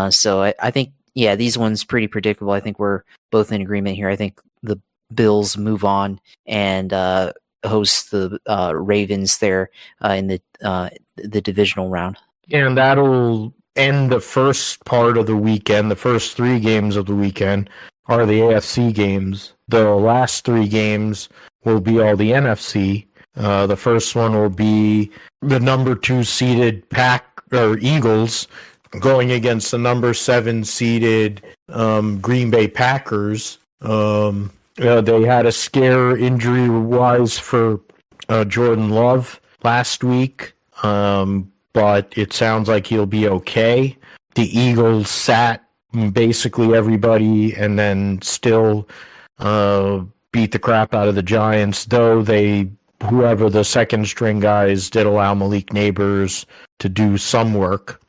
Speaker 1: So I think, these ones pretty predictable. I think we're both in agreement here. I think the Bills move on and host the Ravens there in the divisional round.
Speaker 2: And that'll end the first part of the weekend. The first 3 games of the weekend are the AFC games. The last 3 games will be all the NFC. The first one will be the number 2 seeded Eagles going against the number 7 seeded Green Bay Packers. They had a scare injury-wise for Jordan Love last week. But it sounds like he'll be okay. The Eagles sat basically everybody and then still beat the crap out of the Giants, though whoever the second string guys did allow Malik Neighbors to do some work.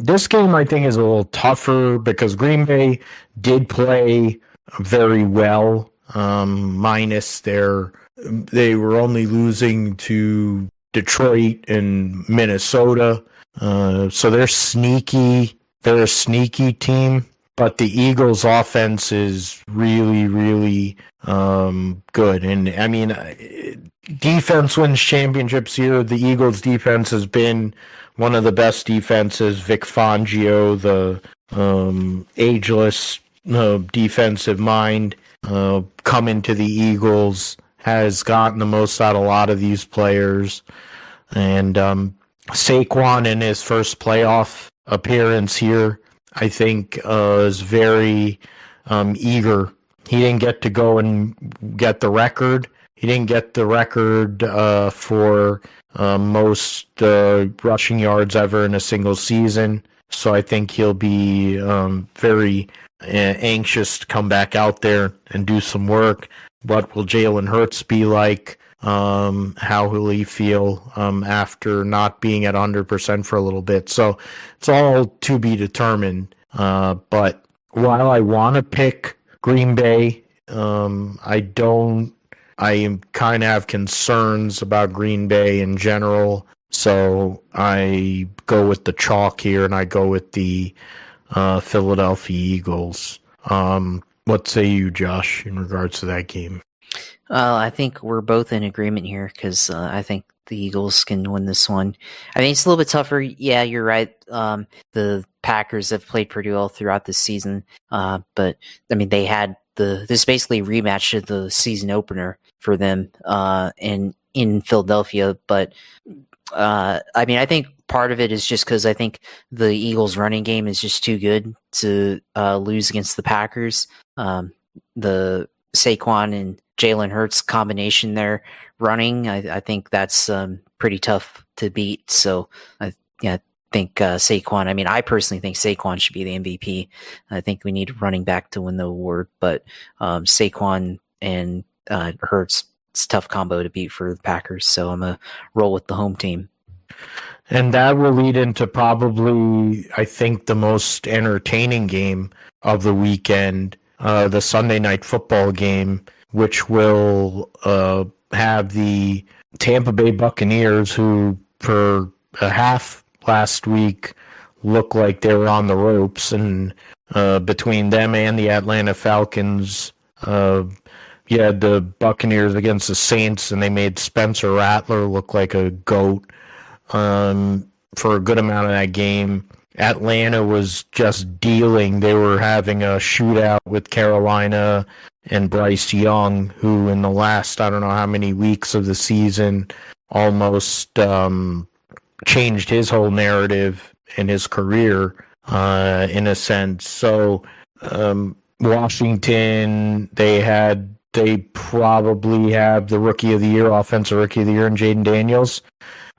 Speaker 2: This game, I think, is a little tougher because Green Bay did play very well, minus they were only losing to Detroit and Minnesota. So they're sneaky. They're a sneaky team, but the Eagles' offense is really, really good. And I mean, defense wins championships here. The Eagles' defense has been one of the best defenses. Vic Fangio, the ageless defensive mind, coming to the Eagles, has gotten the most out of a lot of these players. And Saquon in his first playoff appearance here, I think, is very eager. He didn't get to go and get the record. He didn't get the record for most rushing yards ever in a single season. So I think he'll be very anxious to come back out there and do some work. What will Jalen Hurts be like? How will he feel after not being at 100% for a little bit? So it's all to be determined. But while I want to pick Green Bay, I kind of have concerns about Green Bay in general. So I go with the chalk here, and I go with the Philadelphia Eagles. What say you, Josh, in regards to that game?
Speaker 1: I think we're both in agreement here because I think the Eagles can win this one. I mean, it's a little bit tougher. Yeah, you're right. The Packers have played pretty well throughout the season, but I mean, they had this basically a rematch of the season opener for them in Philadelphia. But I mean, I think part of it is just because I think the Eagles' running game is just too good to lose against the Packers. The Saquon and Jalen Hurts combination there running, I think that's pretty tough to beat. So I think Saquon, I mean, I personally think Saquon should be the MVP. I think we need a running back to win the award, but Saquon and Hurts, it's a tough combo to beat for the Packers. So I'm going to roll with the home team.
Speaker 2: And that will lead into probably, I think, the most entertaining game of the weekend, the Sunday Night Football game, which will have the Tampa Bay Buccaneers, who for a half last week looked like they were on the ropes, and between them and the Atlanta Falcons, you had the Buccaneers against the Saints, and they made Spencer Rattler look like a goat for a good amount of that game. Atlanta was just dealing. They were having a shootout with Carolina and Bryce Young, who in the last, I don't know how many weeks of the season, almost changed his whole narrative in his career, in a sense. So Washington, they probably have the Rookie of the Year, Offensive Rookie of the Year in Jaden Daniels.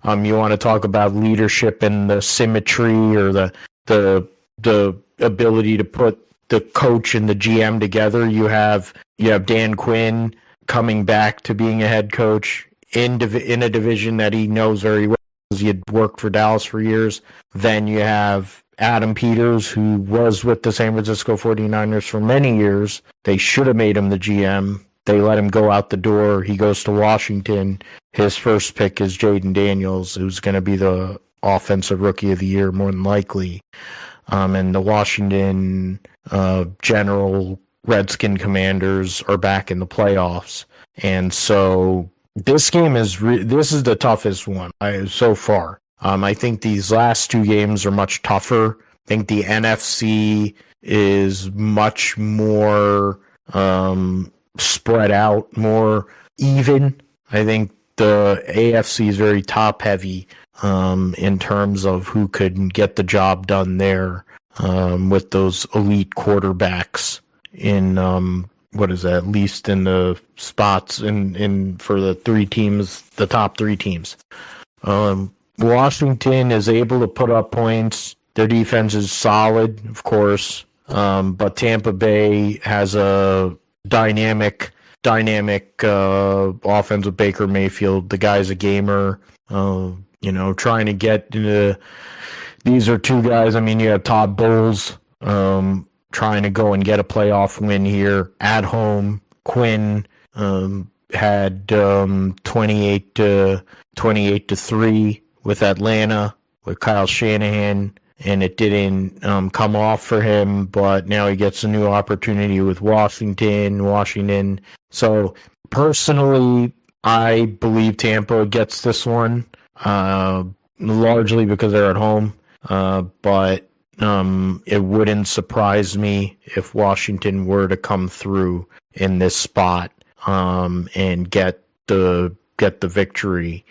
Speaker 2: You want to talk about leadership and the symmetry, or the ability to put the coach and the GM together. You have Dan Quinn, coming back to being a head coach in a division that he knows very well. He had worked for Dallas for years. Then you have Adam Peters, who was with the San Francisco 49ers for many years. They should have made him the GM. They let him go out the door. He goes to Washington. His first pick is Jaden Daniels, who's going to be the offensive rookie of the year, more than likely. And the Washington General Redskin Commanders are back in the playoffs. And so this game this is the toughest one so far. I think these last two games are much tougher. I think the NFC is much more spread out, more even. I think the AFC is very top heavy in terms of who could get the job done there with those elite quarterbacks in at least in the spots in for the three teams, the top three teams. Washington is able to put up points. Their defense is solid, of course, but Tampa Bay has a dynamic offense with Baker Mayfield. The guy's a gamer. Trying to get into. These are two guys. I mean, you have Todd Bowles trying to go and get a playoff win here at home. Quinn had 28-3 with Atlanta with Kyle Shanahan, and it didn't come off for him. But now he gets a new opportunity with Washington. So personally, I believe Tampa gets this one, largely because they're at home. But it wouldn't surprise me if Washington were to come through in this spot and get the victory.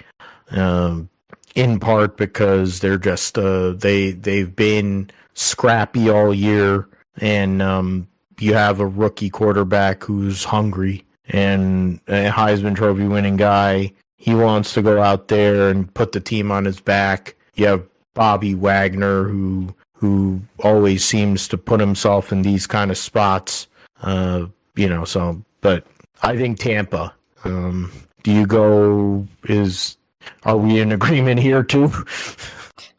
Speaker 2: In part because they're just they've been scrappy all year, and you have a rookie quarterback who's hungry and a Heisman Trophy winning guy. He wants to go out there and put the team on his back. You have Bobby Wagner, who always seems to put himself in these kind of spots. But I think Tampa. Are we in agreement here too?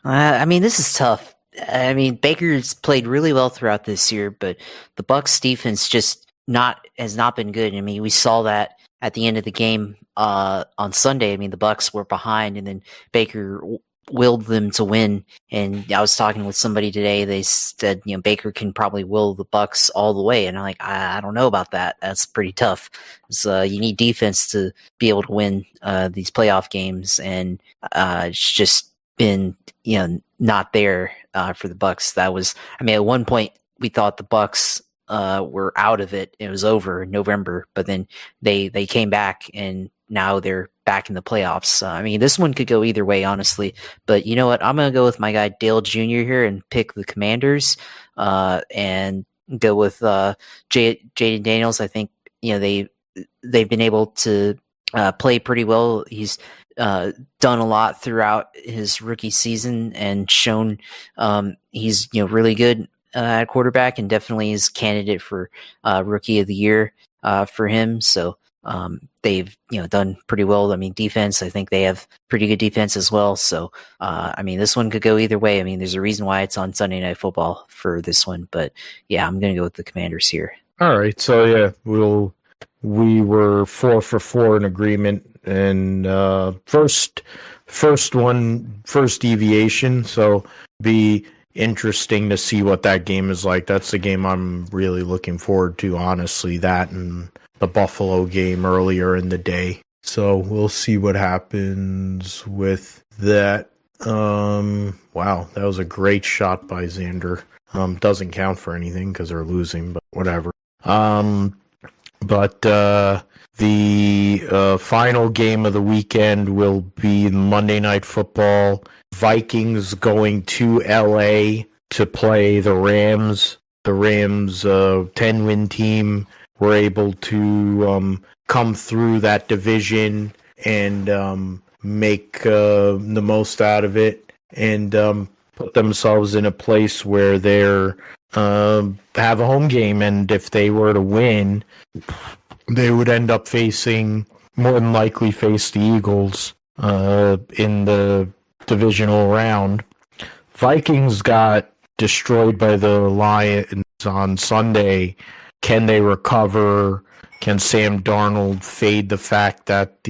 Speaker 1: This is tough. Baker's played really well throughout this year, but the Bucs defense has not been good. We saw that at the end of the game on Sunday. The Bucs were behind, and then Baker willed them to win. And I was talking with somebody today. They said, Baker can probably will the Bucs all the way. And I'm like, I don't know about that. That's pretty tough. So you need defense to be able to win these playoff games, and it's just been not there for the Bucs. That was, at one point we thought the Bucs were out of it. It was over in November, but then they came back, and now they're back in the playoffs. This one could go either way, honestly. But you know what? I'm going to go with my guy Dale Jr. here and pick the Commanders and go with Jaden Daniels. I think they've been able to play pretty well. He's done a lot throughout his rookie season and shown he's really good at quarterback, and definitely is candidate for rookie of the year for him. So they've done pretty well. Defense, I think they have pretty good defense as well. So this one could go either way. There's a reason why it's on Sunday Night Football for this one, but yeah, I'm gonna go with the Commanders here.
Speaker 2: All right, so yeah, we were 4 for 4 in agreement, and first deviation. So be interesting to see what that game is like. That's the game I'm really looking forward to, honestly. That and the Buffalo game earlier in the day. So we'll see what happens with that. Wow, that was a great shot by Xander. Doesn't count for anything because they're losing, but whatever. But the final game of the weekend will be Monday Night Football. Vikings going to LA to play the Rams. The Rams, 10-win team, were able to come through that division and make the most out of it, and put themselves in a place where they're have a home game. And if they were to win, they would end up facing, more than likely face the Eagles in the divisional round. Vikings got destroyed by the Lions on Sunday. Can they recover? Can Sam Darnold fade the fact that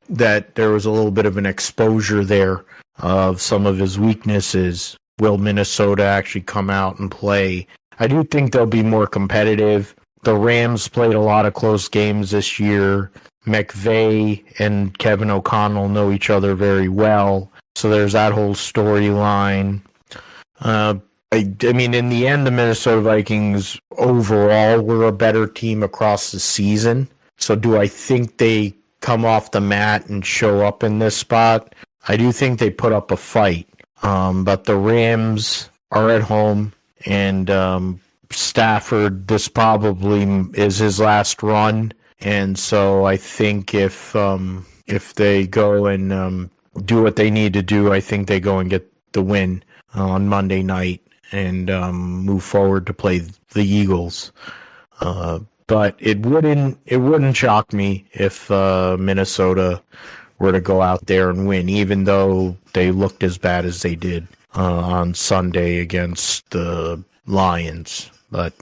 Speaker 2: that there was a little bit of an exposure there of some of his weaknesses? Will Minnesota actually come out and play? I do think they'll be more competitive. The Rams played a lot of close games this year. McVay and Kevin O'Connell know each other very well, so there's that whole storyline. I mean, in the end, the Minnesota Vikings overall were a better team across the season. So do I think they come off the mat and show up in this spot? I do think they put up a fight. But the Rams are at home, and Stafford, this probably is his last run. And so I think if they go and do what they need to do, I think they go and get the win on Monday night and move forward to play the Eagles. But it wouldn't shock me if Minnesota were to go out there and win, even though they looked as bad as they did on Sunday against the Lions. But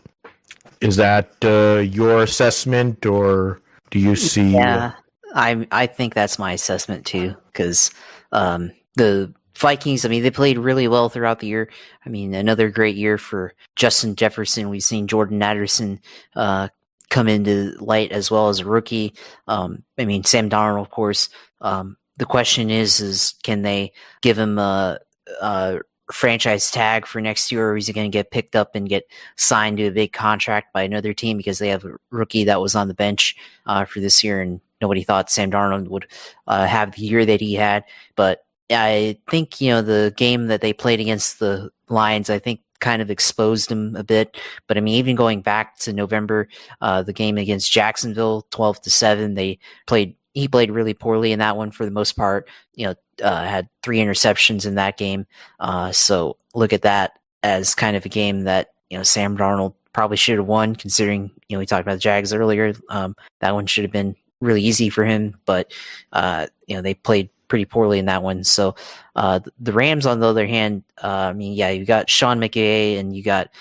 Speaker 2: is that your assessment, or do you see?
Speaker 1: Yeah, I think that's my assessment too, because the Vikings, I mean, they played really well throughout the year. I mean, another great year for Justin Jefferson. We've seen Jordan Addison come into light as well as a rookie. I mean, Sam Darnold, of course. The question is can they give him a franchise tag for next year, or is he going to get picked up and get signed to a big contract by another team because they have a rookie that was on the bench for this year, and nobody thought Sam Darnold would have the year that he had. But I think, the game that they played against the Lions, I think kind of exposed him a bit. But I mean, even going back to November, the game against Jacksonville, 12-7, he played really poorly in that one for the most part. Had 3 interceptions in that game. So look at that as kind of a game that, Sam Darnold probably should have won, considering, we talked about the Jags earlier. That one should have been really easy for him, but, they played pretty poorly in that one. So the Rams, on the other hand, you got Sean McVay and you got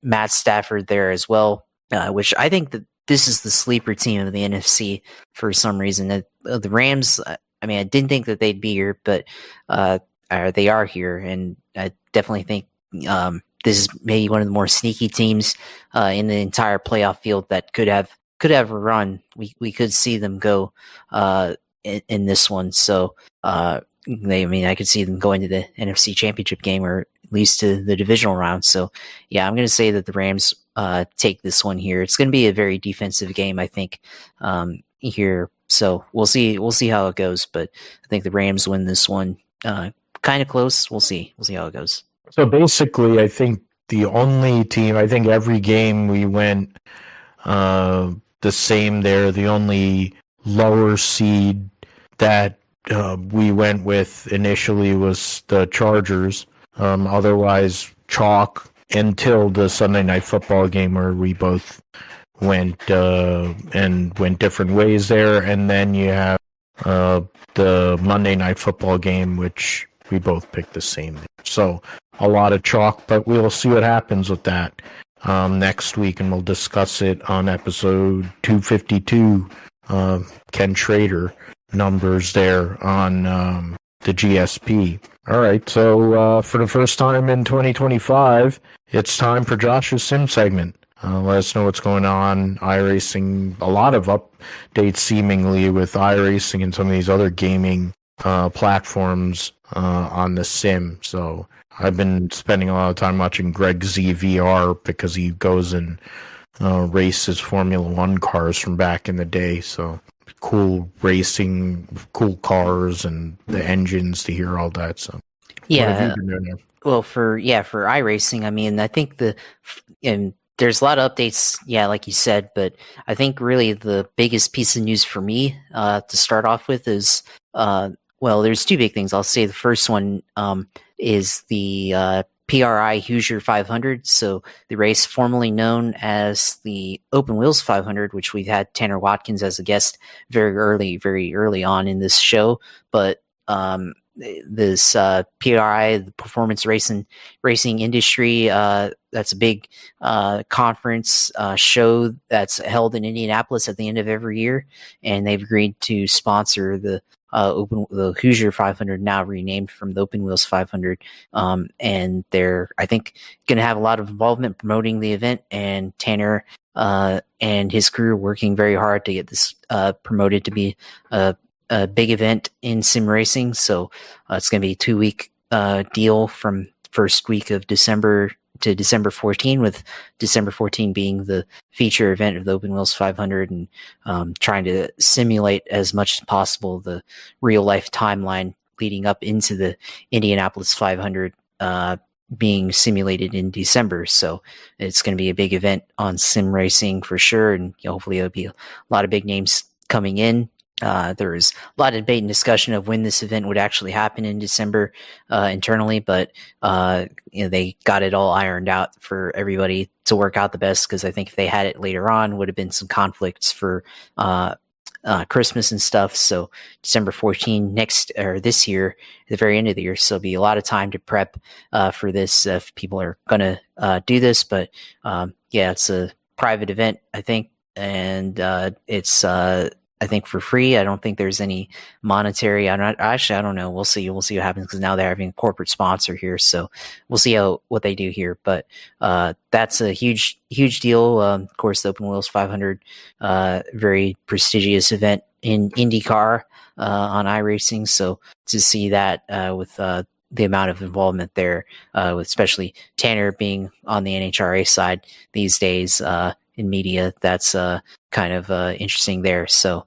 Speaker 1: Matt Stafford there as well, which I think that this is the sleeper team of the NFC for some reason. The Rams, I mean, I didn't think that they'd be here, but they are here, and I definitely think this is maybe one of the more sneaky teams in the entire playoff field that could have a run. We could see them go in this one. So I could see them going to the NFC Championship game, or at least to the divisional round. So yeah, I'm going to say that the Rams take this one here. It's going to be a very defensive game, I think, here. So we'll see how it goes. But I think the Rams win this one. Kind of close. We'll see how it goes.
Speaker 2: So basically, I think the only team, I think every game we went the same there. The only lower seed that we went with initially was the Chargers. Otherwise, chalk until the Sunday Night Football game, where we both went different ways there, and then you have the Monday Night Football game, which we both picked the same. So a lot of chalk, but we'll see what happens with that next week, and we'll discuss it on episode 252. Ken Schrader numbers there on the GSP. All right, so for the first time in 2025, it's time for Josh's Sim segment. Let us know what's going on. iRacing, a lot of updates seemingly with iRacing and some of these other gaming platforms on the Sim. So I've been spending a lot of time watching Greg Z VR because he goes and races Formula One cars from back in the day. So cool racing, cool cars, and the engines to hear all that. So
Speaker 1: yeah,
Speaker 2: what have you been doing there?
Speaker 1: Well, for iRacing, I mean, I think there's a lot of updates, like you said, but I think really the biggest piece of news for me to start off with is, there's 2 big things. I'll say the first one is the PRI Hoosier 500. So the race formerly known as the Open Wheels 500, which we've had Tanner Watkins as a guest very early on in this show. But this PRI, the Performance Racing Industry, that's a big conference show that's held in Indianapolis at the end of every year, and they've agreed to sponsor the Hoosier 500, now renamed from the Open Wheels 500, and they're, I think, going to have a lot of involvement promoting the event, and Tanner and his crew are working very hard to get this promoted to be a big event in sim racing. So it's going to be a 2-week deal from first week of December to December 14, with December 14 being the feature event of the Open Wheels 500, and trying to simulate as much as possible the real life timeline leading up into the Indianapolis 500 being simulated in December. So it's going to be a big event on sim racing for sure, and hopefully there'll be a lot of big names coming in. There was a lot of debate and discussion of when this event would actually happen in December internally, but they got it all ironed out for everybody to work out the best, because I think if they had it later on, would have been some conflicts for Christmas and stuff. So December 14 this year, at the very end of the year, so it'll be a lot of time to prep for this if people are going to do this. But it's a private event, I think, and it's I think for free. I don't think there's any monetary. I don't know. We'll see. We'll see what happens, because now they're having a corporate sponsor here, so we'll see what they do here. But that's a huge deal. Of course, the Open Wheels 500, very prestigious event in IndyCar on iRacing. So to see that with the amount of involvement there, with especially Tanner being on the NHRA side these days in media, that's kind of interesting there. So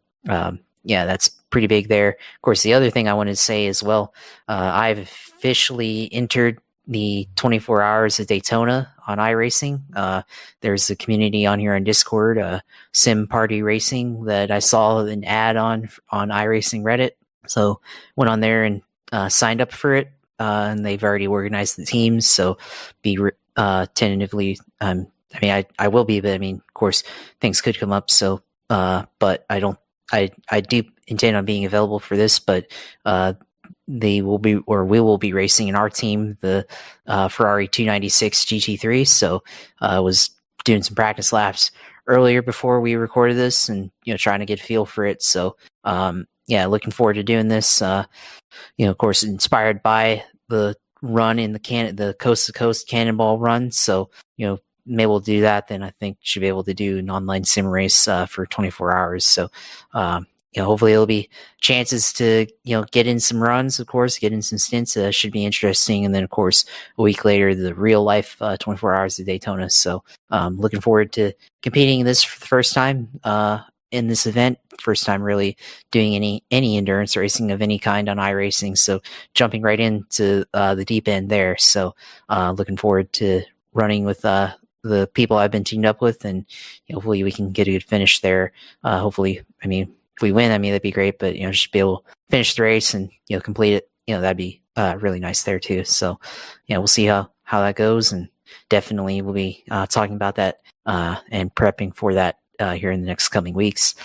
Speaker 1: that's pretty big there. Of course, the other thing I wanted to say as well, I've officially entered the 24 Hours of Daytona on iRacing. There's a community on here on Discord, Sim Party Racing, that I saw an ad on iRacing Reddit. So went on there and signed up for it, and they've already organized the teams. So be tentatively, I will be, but of course, things could come up. So, but I don't. I do intend on being available for this, but we will be racing in our team, the Ferrari 296 GT3. So I was doing some practice laps earlier before we recorded this, and trying to get a feel for it. So looking forward to doing this. Of course, inspired by the run in the coast to coast cannonball run. So maybe we'll do that. Then I think should be able to do an online sim race for 24 hours. So hopefully it'll be chances to get in some runs, of course, get in some stints. Should be interesting. And then of course a week later, the real life 24 Hours of Daytona. So looking forward to competing in this for the first time in this event. First time really doing any endurance racing of any kind on iRacing. So jumping right into the deep end there. So looking forward to running with the people I've been teamed up with, and hopefully we can get a good finish there. Hopefully, if we win, that'd be great, but just be able to finish the race and complete it, that'd be really nice there too. So we'll see how that goes, and definitely we'll be talking about that and prepping for that here in the next coming weeks,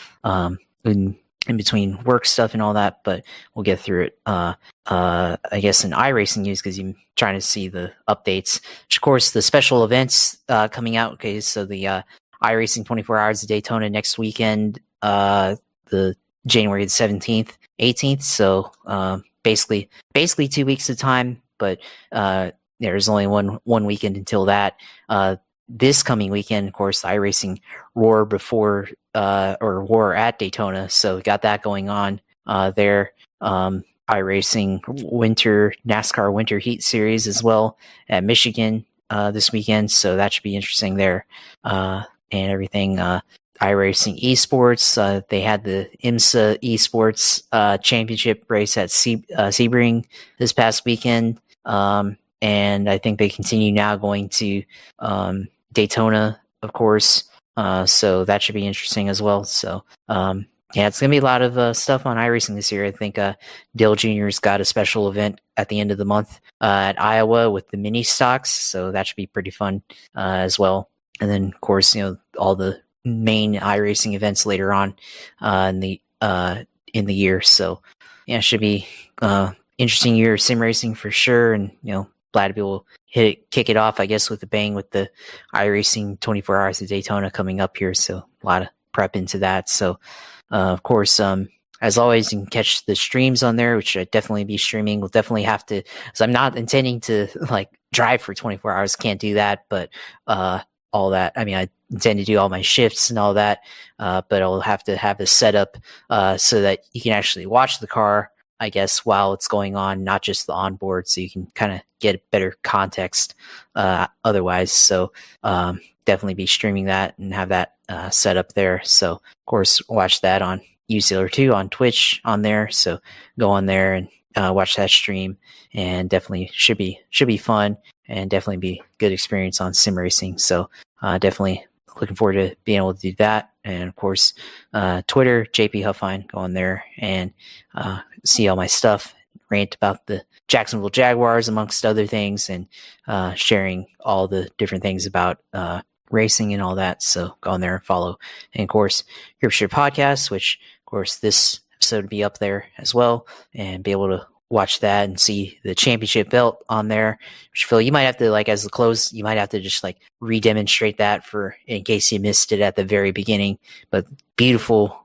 Speaker 1: in between work stuff and all that, but we'll get through it. I guess in iRacing news, because you're trying to see the updates, which of course the special events coming out. Okay, so the iRacing 24 Hours of Daytona next weekend, the January the 17th, 18th. So basically 2 weeks of time, but there's only one weekend until that. This coming weekend, of course, the iRacing Roar before or Roar at Daytona. So we got that going on there. iRacing NASCAR Winter Heat Series as well at Michigan this weekend. So that should be interesting there. And everything. iRacing Esports. They had the IMSA Esports Championship race at Sebring this past weekend. And I think they continue now going to Daytona, of course. So that should be interesting as well. So Yeah, it's going to be a lot of stuff on iRacing this year. I think Dale Jr.'s got a special event at the end of the month at Iowa with the mini stocks, so that should be pretty fun as well. And then, of course, all the main iRacing events later on in the year. So, yeah, it should be interesting year of sim racing for sure. And glad to be able to kick it off, I guess, with a bang with the iRacing 24 Hours of Daytona coming up here. So a lot of prep into that. So. Of course, as always, you can catch the streams on there, which I'd definitely be streaming. We'll definitely have to, so I'm not intending to drive for 24 hours. Can't do that, but all that. I mean, I intend to do all my shifts and all that, but I'll have to have this set up so that you can actually watch the car, I guess, while it's going on, not just the onboard, so you can kind of get better context otherwise. So definitely be streaming that and have that set up there. So, of course, watch that on USailor2 on Twitch on there. So go on there and watch that stream, and definitely should be fun and definitely be good experience on sim racing. So definitely looking forward to being able to do that. And of course, Twitter, JP Huffine, go on there and see all my stuff, rant about the Jacksonville Jaguars, amongst other things, and sharing all the different things about racing and all that. So go on there and follow. And of course, Grip Strip Podcast, which of course this episode will be up there as well, and be able to watch that and see the championship belt on there. Which Phil, you might have to, as the close, you might have to just re-demonstrate that for in case you missed it at the very beginning. But beautiful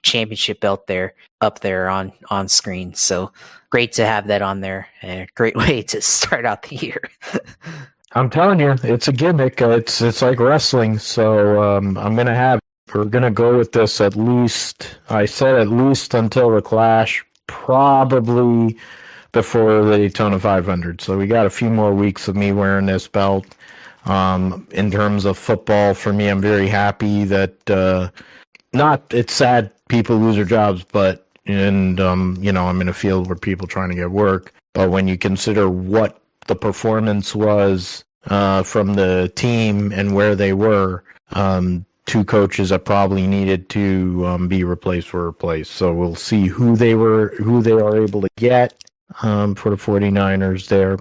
Speaker 1: championship belt there up there on screen. So great to have that on there, and a great way to start out the year.
Speaker 2: I'm telling you, it's a gimmick. It's like wrestling. So we're gonna go with this at least. I said at least until the Clash, probably before the Daytona 500. So we got a few more weeks of me wearing this belt. In terms of football, for me, I'm very happy that. It's sad people lose their jobs, but I'm in a field where people trying to get work. But when you consider what the performance was from the team and where they were, two coaches that probably needed to be replaced were replaced. So we'll see who they are able to get for the 49ers there.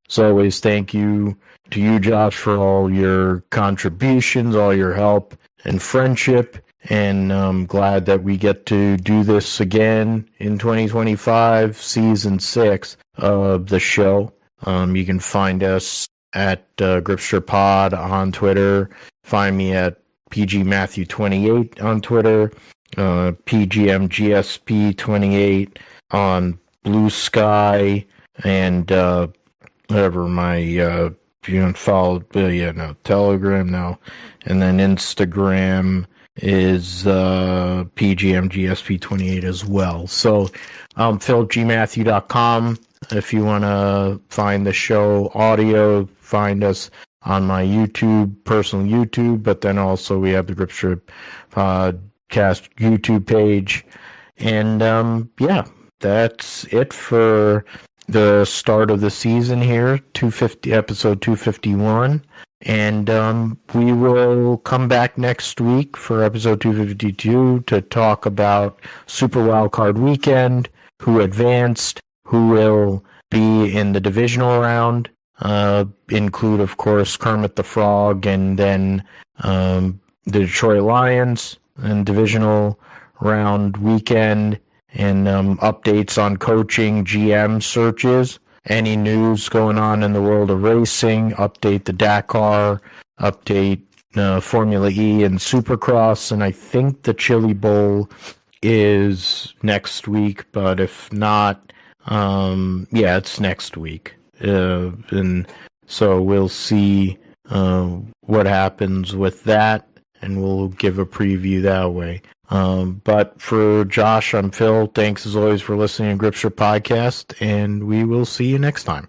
Speaker 2: As always, thank you to you, Josh, for all your contributions, all your help and friendship, and I'm glad that we get to do this again in 2025, season 6 of the show. You can find us at Gripster Pod on Twitter. Find me at PGMatthew28 on Twitter, PGMGSP28 on Blue Sky, and whatever my Telegram now, and then Instagram is PGMGSP28 as well. So PhilipGMatthew.com if you want to find the show audio. Find us on my personal YouTube, but then also we have the Grip Strip Podcast YouTube page. And that's it for the start of the season here, episode 251. And we will come back next week for episode 252 to talk about Super Wildcard Weekend, who advanced, who will be in the divisional round, include, of course, Kermit the Frog, and then the Detroit Lions and divisional round weekend, and updates on coaching, GM searches, any news going on in the world of racing, update the Dakar, update Formula E and Supercross, and I think the Chili Bowl is next week, but if not, it's next week. And so we'll see what happens with that, and we'll give a preview that way. But for Josh, I'm Phil. Thanks as always for listening to Gripster Podcast, and we will see you next time.